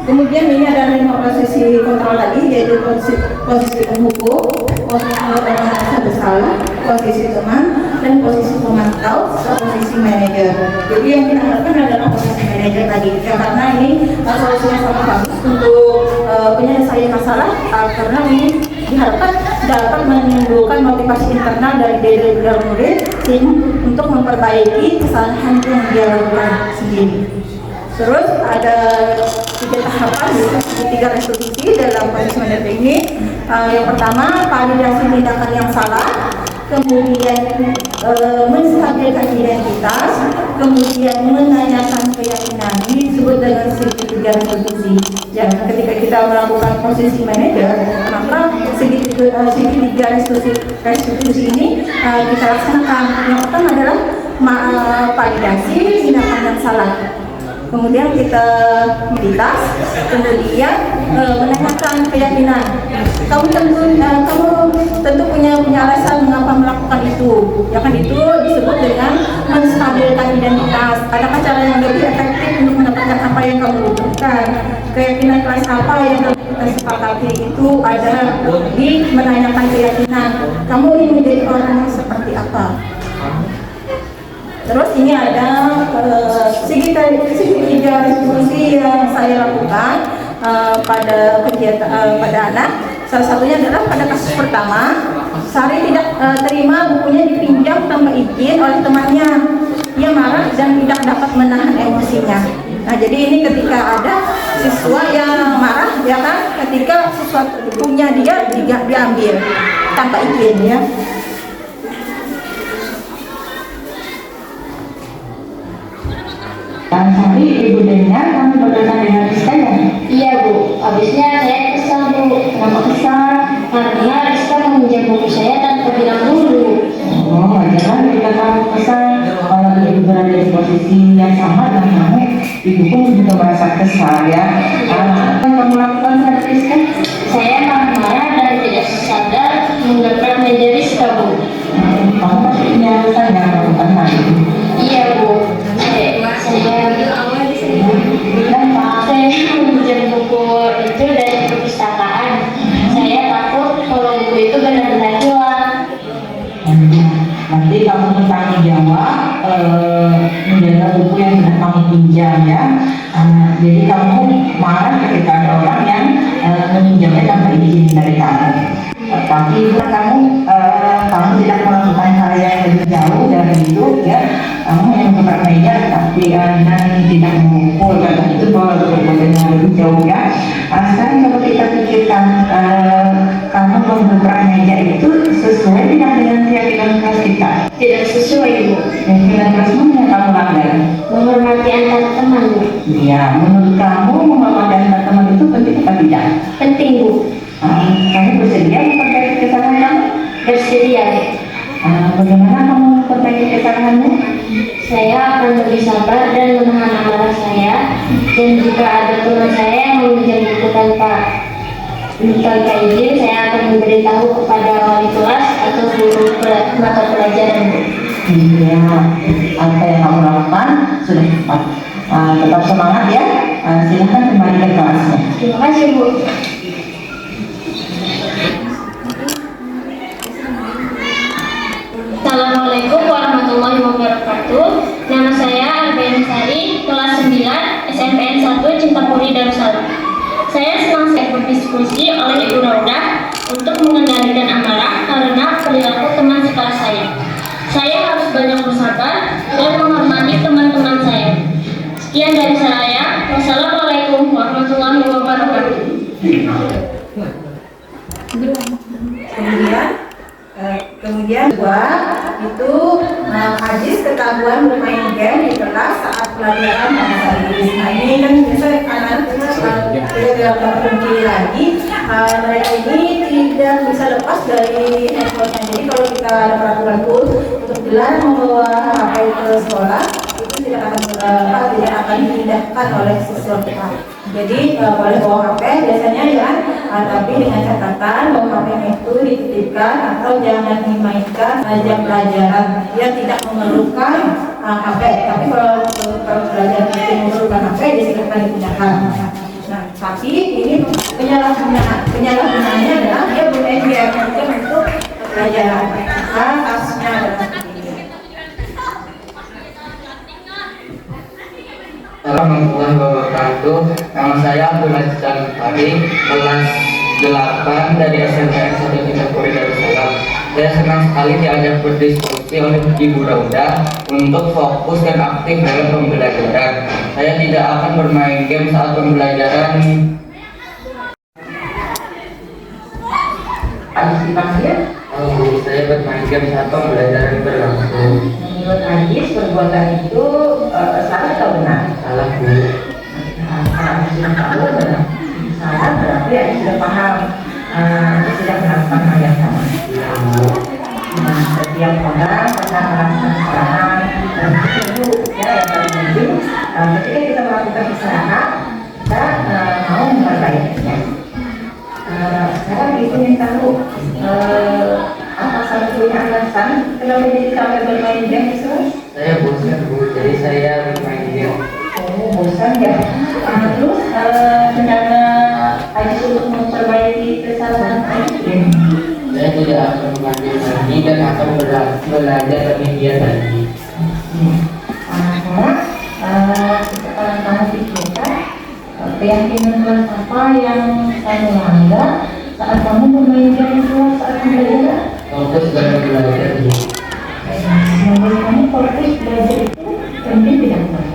Kemudian ini ada 5 posisi kontrol tadi, yaitu posisi pemukul, posisi yang merasa bersalah, posisi teman, dan posisi pemantau, serta posisi manajer. Jadi yang kita harapkan adalah posisi manajer tadi, ya, karena ini solusinya sangat bagus untuk penyelesaian masalah, karena ini diharapkan dapat menimbulkan motivasi internal dari diri murid untuk memperbaiki kesalahan yang dia lakukan sendiri. Terus ada 3 tahapan, yaitu 3 restitusi dalam proses manajer ini. Yang pertama, validasi tindakan yang salah, kemudian menstabilkan identitas, kemudian menanyakan keyakinan. Ini disebut dengan segitiga restitusi. Yang ketika kita melakukan posisi manajer, maka segitiga restitusi ini kita laksanakan. Yang pertama adalah validasi tindakan yang salah. Kemudian kita meditas, kemudian menanyakan keyakinan. Kamu tentu punya alasan mengapa melakukan itu. Ya kan, itu disebut dengan menstabilkan identitas. Adakah cara yang lebih efektif untuk mendapatkan apa yang kamu butuhkan? Keyakinan kelas apa yang kita sepakati itu ada di menanyakan keyakinan. Kamu ingin menjadi orang yang seperti apa? Terus ini ada segitiga restitusi yang saya lakukan pada kegiatan pada anak. Salah satunya adalah pada kasus pertama, Sari tidak terima bukunya dipinjam tanpa izin oleh temannya. Ia marah dan tidak dapat menahan emosinya. Nah, jadi ini ketika ada siswa yang marah, ya kan, ketika sesuatu punya dia diambil tanpa izin, ya. Sari, Ibu dengar kamu berkaitan dengan Rizka ya? Iya Bu, habisnya saya kesal Bu. Kenapa kesal? Karena Rizka meminjam buku saya tanpa bilang dulu. Oh, jangan kita kamu kesal. Kalau Ibu berada di posisi yang sama dengan kamu, Ibu pun juga merasa kesal ya. Apa yang kamu lakukan terhadap Rizka? Saya marah dan tidak sadar menggerak meja Rizka Bu. Kamu pasti punya alasan yang melakukan hal itu. Iya Bu, saya meminjam buku itu dari perpustakaan. Saya takut kalau buku itu benar-benar hilang. Nanti kamu bertanggung jawab menjaga buku yang sudah kamu pinjam ya. Jadi kamu marah ketika ada orang yang meminjamnya tanpa izin dari kamu. Tapi kamu tidak melakukan hal yang lebih jauh dari itu ya. Kamu yang buka meja tapi dan tidak memukul, kata itu kalau lebih jauh ya. Sekarang kalau kita pikirkan kamu prameja itu sesuai tidak dengan keyakinan kelas kita? Tidak sesuai, Bu. Keyakinan kelas mana yang kamu langgar? Menghormati antar teman, Bu. Iya, menurut kamu menghormati antar teman itu penting atau tidak? Penting, Bu. Kamu bersedia memperbaiki kesalahan kamu? Bersedia, Bu. Bagaimana kamu memperbaiki kesalahanmu? Saya akan lebih sabar dan menahan amarah saya. Dan jika ada teman saya yang meminjam buku tanpa izin, saya akan memberitahu kepada wali kelas atau guru mata pelajaran, Bu. Iya, apa yang kamu lakukan sudah tepat. Tetap semangat ya. Silahkan kembali ke kelasnya. Terima kasih, Bu. Assalamualaikum warahmatullahi wabarakatuh. Nama saya Arbain Sari, kelas 9, SMPN 1 Cintapuri Darussalam. Saya senang saya berdiskusi oleh Ibu Raudah untuk mengendalikan amarah karena perilaku teman sekelas saya. Saya harus banyak bersabar dan menghormati teman-teman saya. Sekian dari saya. Wassalamualaikum warahmatullahi wabarakatuh. Kemudian dua itu Ajis ketahuan bermain game di kelas saat pelajaran bahasa Inggris. Nah ini kan biasa anak-anak tidak terkunci lagi. Mereka ini tidak bisa lepas dari handphonenya. Jadi kalau kita ada peraturan khusus untuk dilarang membawa HP ke sekolah, itu tidak akan dipindahkan oleh siswa kita. Jadi boleh bawa HP biasanya ya, tapi dengan catatan bahwa HP itu dititipkan atau jangan dimainkan jam pelajaran. Dia tidak memerlukan HP, tapi kalau pelajaran itu memerlukan HP, dia silakan digunakan. Nah, tapi ini penyalahgunaannya adalah dia bermedia untuk pelajaran. Nah, kasusnya adalah Assalamualaikum wabarakatuh. Nama saya Abdul Aziz Al-Fari, kelas 8 dari SMPN 1 Cintapuri Darussalam. Saya senang sekali diajak berdiskusi oleh Ibu Raudah untuk fokus dan aktif dalam pembelajaran. Saya tidak akan bermain game saat pembelajaran. Antisipasinya? Saya bermain game saat pembelajaran berlangsung. Menurut Ajis, perbuatan itu salah atau benar? Salah, Bu. Karena sudah tahu benar salah, berarti Ajis sudah paham. Ajis sudah melakukan hal yang sama. Setiap orang pernah melakukan kesalahan dan itu ya yang paling penting. Ketika kita melakukan kesalahan, kita mau memperbaikinya. Sekarang ibu ingin tahu apa satunya alasan kenapa jadi sampai bermain game itu? Saya bosan, Bu, jadi saya bermain game. Oh, bosan ya. Terus rencana Ajis untuk memperbaiki kesalahan Ajis? Saya tidak akan mengambil lagi dan akan belajar lebih giat lagi. Sekarang kamu pikirkan keyakinan kelas apa yang kamu langgar saat kamu bermain game kelas saat belajar? Fokus dalam belajar, Bu. Menurut kamu fokus belajar itu penting tidak penting?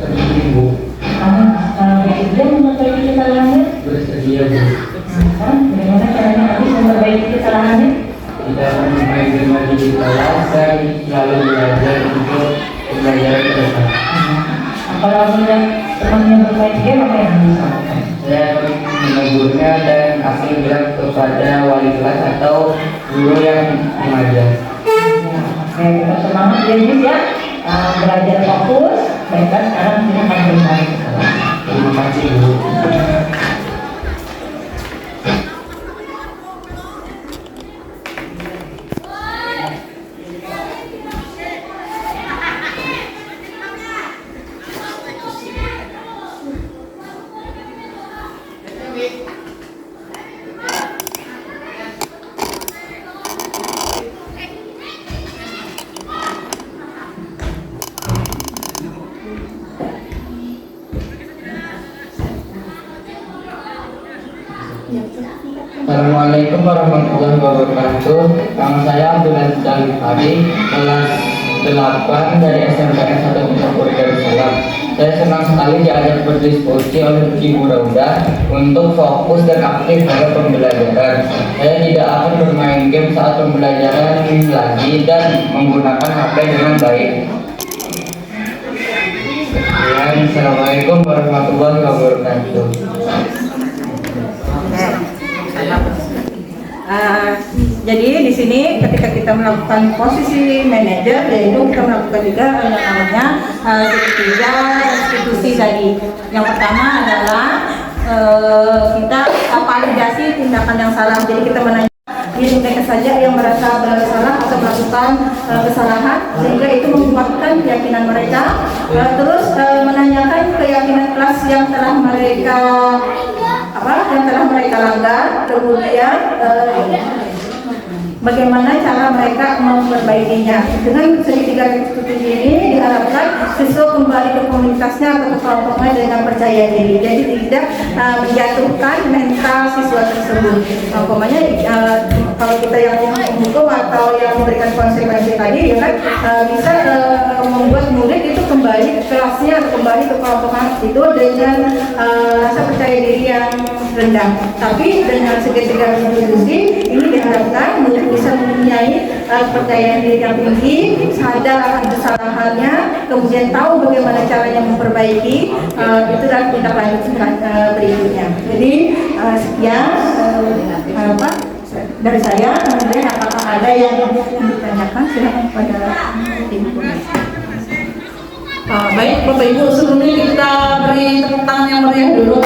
Penting, Bu. Kamu bersedia memperbaiki kesalahannya? Bersedia, Bu. Bagaimana caranya Ajis memperbaiki kesalahannya? Tidak akan bermain game lagi di kelas dan selalu belajar untuk pembelajaran ke depan. Kalau melihat temannya bermain game, apa yang harus lakukan? Saya akan menegurnya dan akan bilang kepada wali kelas atau guru yang mengajar. Oke, kita semangat ya Ajis ya. Belajar fokus. Baiklah, sekarang kita akan bermain. Terima kasih, Bu. Assalamualaikum warahmatullahi wabarakatuh. Nama saya Abdul Aziz Al-Fari, kelas 8 8 dari SMPN 1 Cimpuri Darussalam. Saya senang sekali diajak berdiskusi oleh Ibu Rauda untuk fokus dan aktif pada pembelajaran. Saya tidak akan bermain game saat pembelajaran lagi dan menggunakan HP dengan baik. Sekian, Assalamualaikum warahmatullahi wabarakatuh. Jadi di sini ketika kita melakukan posisi manajer, yaitu kita melakukan juga yang namanya ketiga institusi tadi. Yang pertama adalah kita validasi tindakan yang salah. Jadi kita menanya mereka saja yang merasa bersalah atau melakukan kesalahan, sehingga itu menguatkan keyakinan mereka. Terus menanyakan keyakinan kelas yang telah mereka langgar, kemudian bagaimana cara mereka memperbaikinya. Dengan segitiga institusi ini diharapkan siswa kembali ke komunitasnya atau ke kelompoknya dengan percaya diri. Jadi tidak menjatuhkan mental siswa tersebut. Umpamanya kalau kita yang menghukum atau yang memberikan konsekuensi tadi, ya kan bisa membuat murid itu kembali ke kelasnya atau kembali ke kelompoknya itu dengan rasa percaya diri yang rendah. Tapi dengan segitiga institusi ini diharapkan murid bisa mempunyai kepercayaan diri yang tinggi, sadar akan kesalahannya, kemudian tahu bagaimana caranya memperbaiki. Itu adalah tindak lanjut berikutnya. Jadi sekian dari saya. Kemudian apakah ada yang ditanyakan, silakan pada tim. Baik Bapak Ibu, sebelumnya kita beri tepuk tangan yang meriah dulu.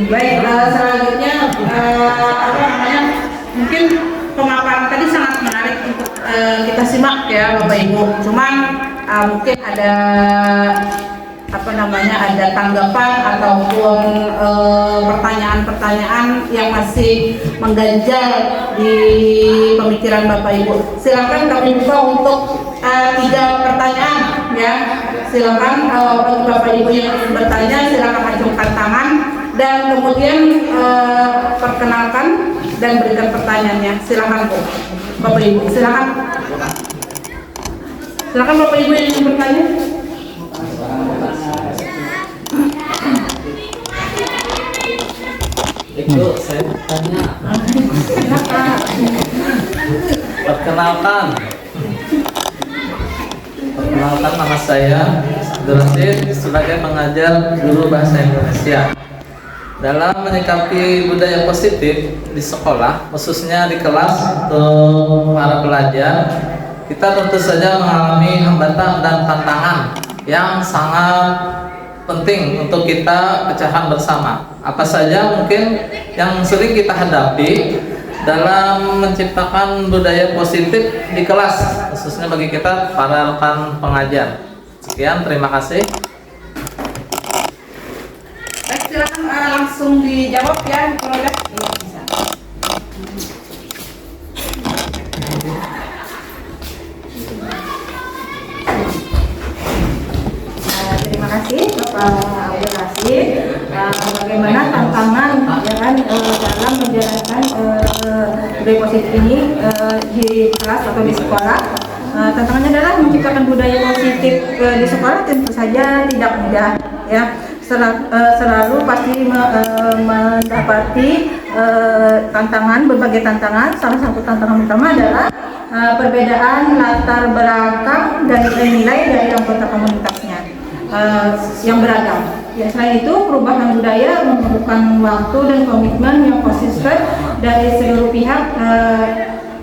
Baik, selanjutnya mungkin pemaparan tadi sangat menarik untuk kita simak ya Bapak Ibu. Cuman mungkin ada ada tanggapan ataupun pertanyaan-pertanyaan yang masih mengganjal di pemikiran Bapak Ibu. Silakan kami buka untuk 3 pertanyaan ya. Silakan bagi Bapak Ibu yang ingin bertanya, silakan acungkan tangan dan kemudian perkenalkan dan berikan pertanyaannya. Silakan Bapak Ibu, silakan. Silakan Bapak Ibu yang ingin bertanya. Itu saya bertanya. Perkenalkan nama saya Abdurrashid sebagai pengajar guru bahasa Indonesia. Dalam menyikapi budaya positif di sekolah, khususnya di kelas untuk para pelajar, kita tentu saja mengalami hambatan dan tantangan yang sangat penting untuk kita pecahkan bersama. Apa saja mungkin yang sering kita hadapi dalam menciptakan budaya positif di kelas, khususnya bagi kita para rekan pengajar. Sekian, terima kasih. Baik, silakan langsung dijawab ya. Terima kasih Bapak Abdurrashid. Bagaimana tantangan ya kan dalam menjalankan budaya positif ini di kelas atau di sekolah? Tantangannya adalah menciptakan budaya positif di sekolah tentu saja tidak mudah ya. Selalu pasti mendapati berbagai tantangan. Salah satu tantangan utama adalah perbedaan latar belakang dan nilai dari anggota komunitasnya yang beragam. Ya, selain itu, perubahan budaya memerlukan waktu dan komitmen yang konsisten dari seluruh pihak.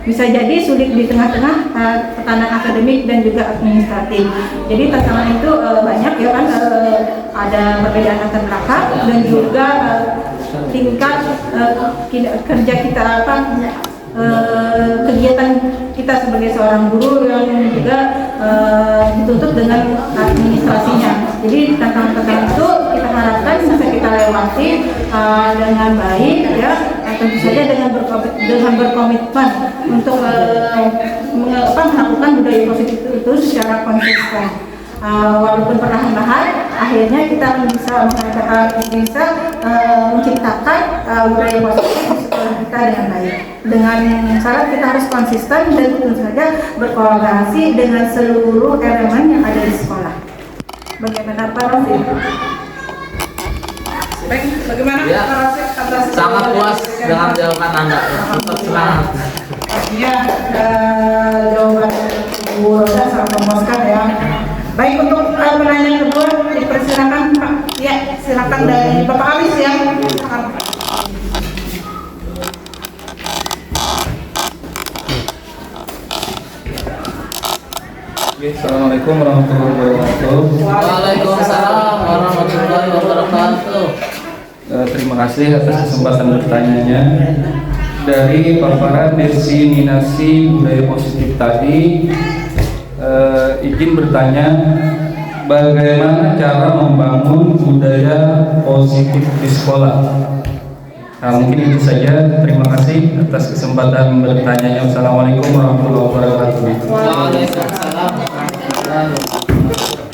Bisa jadi sulit di tengah-tengah tekanan akademik dan juga administratif. Jadi tantangan itu banyak ya kan, ada perbedaan latar belakang dan juga tingkat kerja kita kegiatan kita sebagai seorang guru yang juga dituntut dengan administrasinya. Jadi tantangan-tantangan itu kita harapkan bisa kita lewati dengan baik ya, tentu saja dengan berkomitmen untuk melakukan budaya positif itu secara konsisten. walaupun perlahan-lahan akhirnya kita bisa menciptakan budaya positif di sekolah kita dengan baik. Dengan syarat kita harus konsisten dan tentu saja berkolaborasi dengan seluruh elemen yang ada di sekolah. Bagaimana Pak Rafiq? Baik, bagaimana Ya, Pak Rafiq atas sangat puas dengan jawaban Anda. Tetap semangat. Iya, jawaban Bu Rosa sangat memuaskan ya. Baik, untuk penanya kedua dipersilakan Pak. Ya, silakan dari Bapak Alis ya. Silakan. Assalamualaikum warahmatullahi wabarakatuh. Waalaikumsalam warahmatullahi wabarakatuh. Terima kasih atas kesempatan bertanyanya. Dari paparan definisi budaya positif tadi, izin bertanya, bagaimana cara membangun budaya positif di sekolah? Nah, mungkin itu saja. Terima kasih atas kesempatan bertanya. Assalamualaikum warahmatullahi wabarakatuh. Waalaikumsalam warahmatullahi wabarakatuh.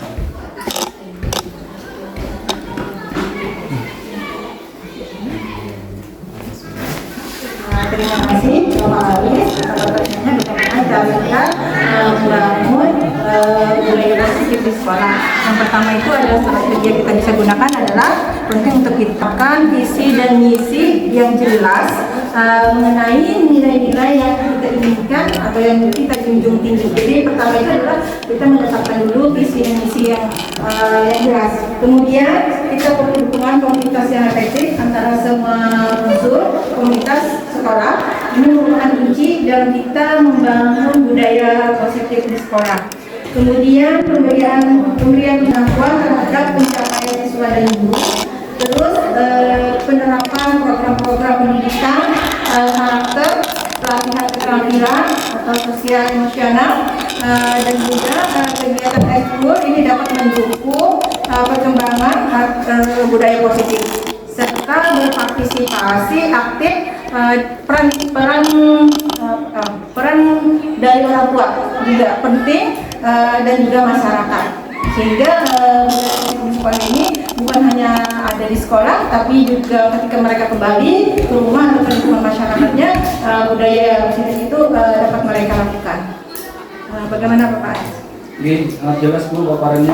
Terima kasih Bapak Alis atas pertanyaannya bagaimana cara kita membangun budaya positif di sekolah. Yang pertama itu adalah strategi yang kita bisa gunakan adalah penting untuk kita visi dan misi yang jelas mengenai nilai-nilai yang kita inginkan atau yang kita junjung tinggi. Jadi pertama itu adalah kita menetapkan dulu visi dan misi yang jelas. Kemudian kita perlu dukungan komunitas yang efektif antara semua unsur komunitas sekolah. Ini merupakan kunci dalam kita membangun budaya positif di sekolah. Kemudian pemberian pengakuan terhadap pencapaian siswa dan guru. Terus penerapan program-program pendidikan karakter, pelatihan keterampilan atau sosial emosional, dan juga kegiatan ekskul ini dapat mendukung perkembangan budaya positif serta berpartisipasi aktif peran dari orang tua juga penting dan juga masyarakat, sehingga budaya sekolah ini bukan hanya ada di sekolah tapi juga ketika mereka kembali ke rumah atau ke lingkungan masyarakatnya budaya positif itu dapat mereka lakukan. Bagaimana Bapak? Ini sangat jelas Bu paparannya.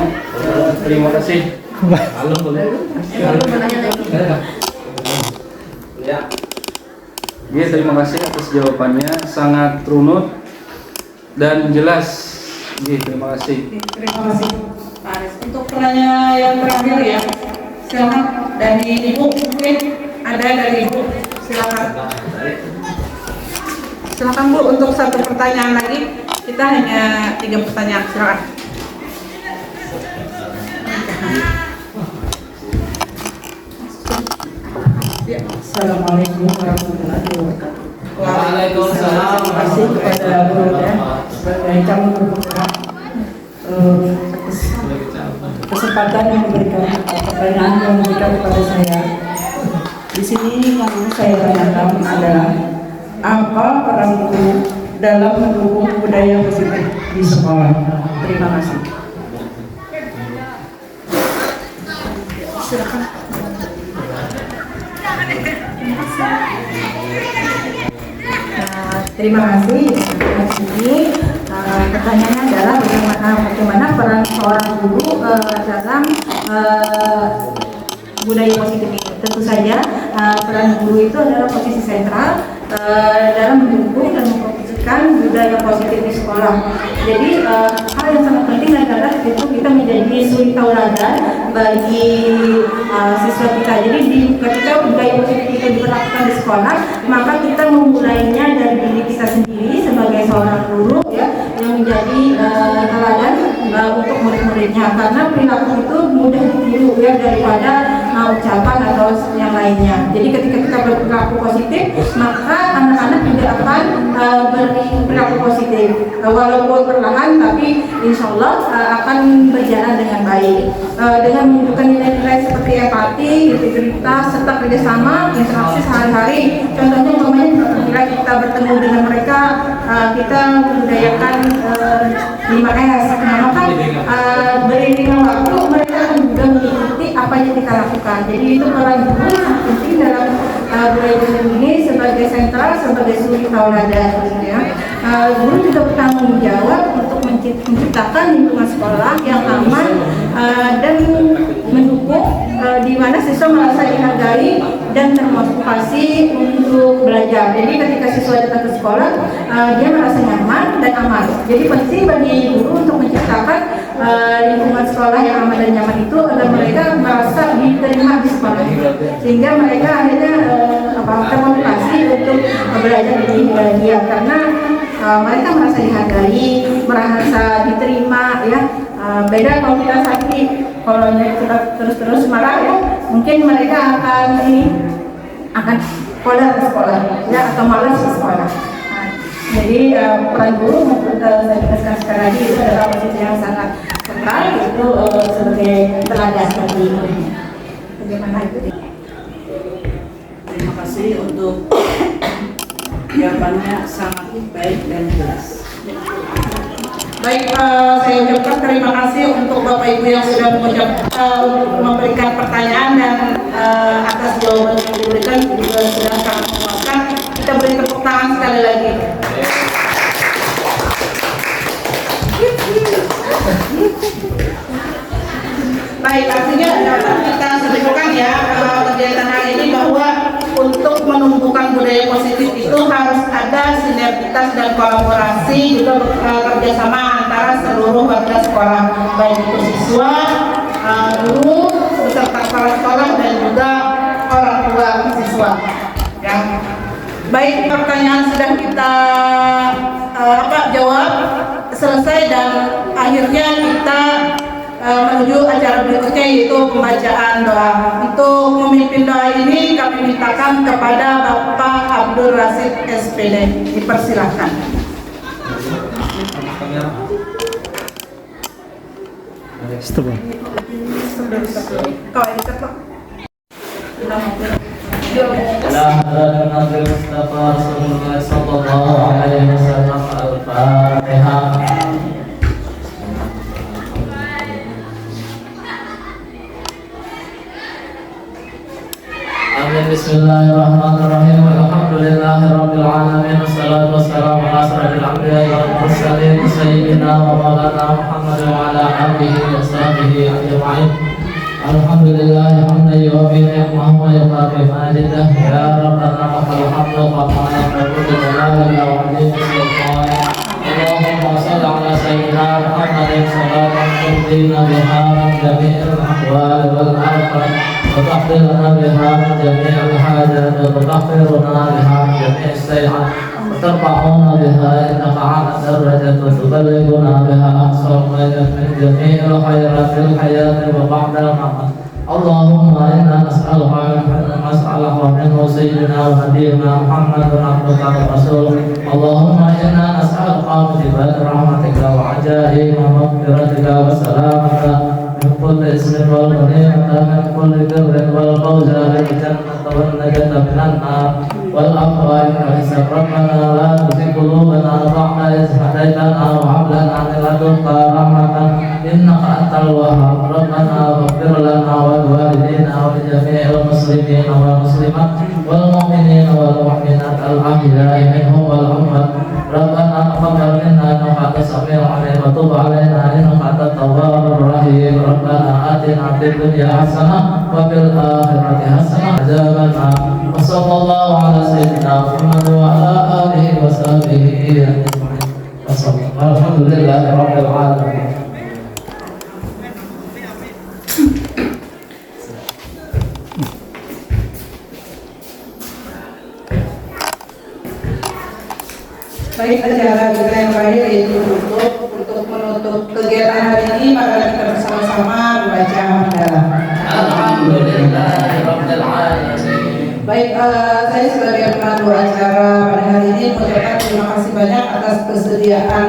Terima kasih. Halo, boleh? Ya. Ya, terima kasih atas jawabannya, sangat runut dan jelas. Ya, terima kasih. Terima kasih Pak Aris. Untuk penanya yang terakhir ya, silakan dari Ibu, mungkin ada dari Ibu, silakan. Silakan Bu, untuk satu pertanyaan lagi, kita hanya 3 pertanyaan, silakan. Assalamualaikum warahmatullahi wabarakatuh. Waalaikumsalam. Terima kasih kepada Bu Roda sebagai calon guru penggerak kesempatan yang memberikan pertanyaan yang memberikan kepada saya. Di sini yang saya tanyakan adalah apa peran guru dalam mendukung budaya positif di sekolah. Terima kasih. Silakan. Terima kasih. Ini pertanyaannya adalah bagaimana peran seorang guru dalam budaya positif ini. Tentu saja peran guru itu adalah posisi sentral dalam mendukung dan mempromosikan budaya positif di sekolah. Jadi hal yang sangat penting adalah itu kita menjadi suri tauladan bagi siswa kita. Jadi ketika budaya positif itu diberlakukan di sekolah, maka kita memulainya dari diri kita sendiri sebagai seorang guru ya, yang menjadi teladan untuk murid-muridnya, karena perilaku itu mudah ditiru ya daripada ucapan atau yang lainnya. Jadi ketika kita berperilaku positif, maka anak-anak juga akan berperilaku positif, walaupun perlahan tapi insya Allah akan berjalan dengan baik, dengan menunjukkan nilai-nilai seperti empati, integritas, serta kerjasama, interaksi sehari-hari. Contohnya umpamanya nilai ketika kita bertemu dengan mereka, kita membudayakan 5S. Nah, maka beriringan waktu mereka juga mengikuti apa yang kita lakukan. Jadi itu peran guru sangat penting dalam budaya ini sebagai sentral, sebagai suri tauladan. Ya. Guru juga bertanggung jawab untuk menciptakan lingkungan sekolah yang aman dan mendukung, di mana siswa merasa dihargai dan termotivasi untuk belajar. Jadi ketika siswa datang ke sekolah, dia merasa nyaman dan aman. Jadi penting bagi guru untuk menciptakan lingkungan sekolah yang aman dan nyaman itu agar mereka merasa diterima di sekolah, sehingga mereka akhirnya termotivasi untuk belajar lebih giat karena mereka merasa dihargai, merasa diterima, ya. Beda kalau kita sakit, kalau kita terus marah, ya, mungkin mereka akan kolar ke sekolah, ya, atau malas ke sekolah. Jadi peran guru saya jelaskan sekali lagi itu adalah posisi yang sangat sentral, itu sebagai teladan bagi muridnya. Bagaimana itu? Terima kasih untuk jawabannya, sangat baik dan jelas. Baik, saya ucapkan terima kasih untuk Bapak Ibu yang sudah memberikan pertanyaan dan atas jawaban yang diberikan juga sudah sangat memuaskan. Kita beri tepuk tangan sekali lagi. Baik, artinya dapat kita simpulkan ya kegiatan hari ini bahwa untuk menumbuhkan budaya positif itu harus ada sinergitas dan kolaborasi, juga kerjasama antara seluruh warga sekolah, baik itu siswa, guru, beserta kepala sekolah dan juga orang tua siswa. Ya. Baik, pertanyaan sudah kita jawab selesai dan akhirnya kita menuju acara berikutnya, yaitu pembacaan doa. Untuk memimpin doa ini kami mintakan kepada Bapak Abdul Rasid SPD. Dipersilahkan. Bismillahirrahmanirrahim. Alhamdulillahirabbil alamin. Wassalatu wassalamu ala asrofil anbiya'i wal mursalin sayyidina wa maulana Muhammad wa ala alihi wa sahbihi ajma'in. Alhamdulillah hamdan yuwaffi ni'amahu wa yukafi majidah. Ya Rabbana lakal hamdu kama yanbaghi li jalalika wa 'azimi sultanik. Allahumma shalli ala sayyidina Muhammadin salatan turdina biha min jami'il ahwal wal afat وتحضرنا بها من جميع الحاجات وتطهرنا بها من جميع السيئات وترفعنا بها إنك على الدرجة وتبلغنا بها أقصى الغاية من جميع الخيرات في الحياة وبعد الممات. اللهم إنا نسألك من مسألك ومنه سيدنا ونبينا محمد عبدك ورسولك. اللهم إنا نسألك موجبات رحمتك وعجائب مغفرتك وسلامك من كل اسم والغنيمة من كل بر والفوز بالجنة والنجاة من النار والعفو والحساب. ربنا لا تزغ قلوبنا بعد إذ هديتنا وهب لنا من لدنك رحمة إنك أنت الوهاب. ربنا اغفر لنا ولوالدينا ولجميع المسلمين والمسلمات والمؤمنين والمؤمنات الأحياء منهم والأموات. ربنا تقبل منا إنك أنت السميع العليم وتب علينا إنك أنت التواب الرحيم. ربنا آتنا في الدنيا حسنة وفي الآخرة حسنة وقنا عذاب النار. وصلى الله على سيدنا محمد وعلى آله وصحبه أجمعين. والحمد لله رب العالمين. Baik, acara kita yang terakhir yaitu untuk menutup kegiatan hari ini, mari kita bersama-sama membaca hamdalah. Alhamdulillahirabbil alamin. Baik, saya sebagai pemandu acara pada hari ini mengucapkan terima kasih banyak atas kesediaan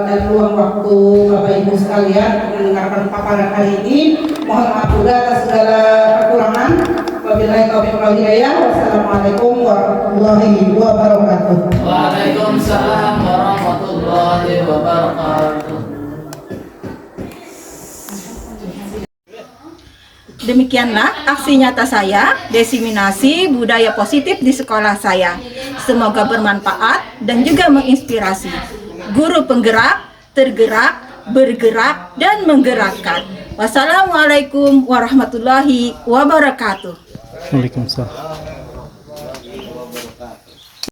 dan luang waktu Bapak Ibu sekalian mendengarkan paparan hari ini. Mohon maaf juga atas segala kekurangan. Wabillahi taufiq wal hidayah. Wassalamualaikum warahmatullahi wabarakatuh. warahmatullahi wabarakatuh. Waalaikumsalam warahmatullahi wabarakatuh. Demikianlah aksi nyata saya, desiminasi budaya positif di sekolah saya. Semoga bermanfaat dan juga menginspirasi. Guru penggerak, tergerak, bergerak, dan menggerakkan. Wassalamualaikum warahmatullahi wabarakatuh. Waalaikumsalam.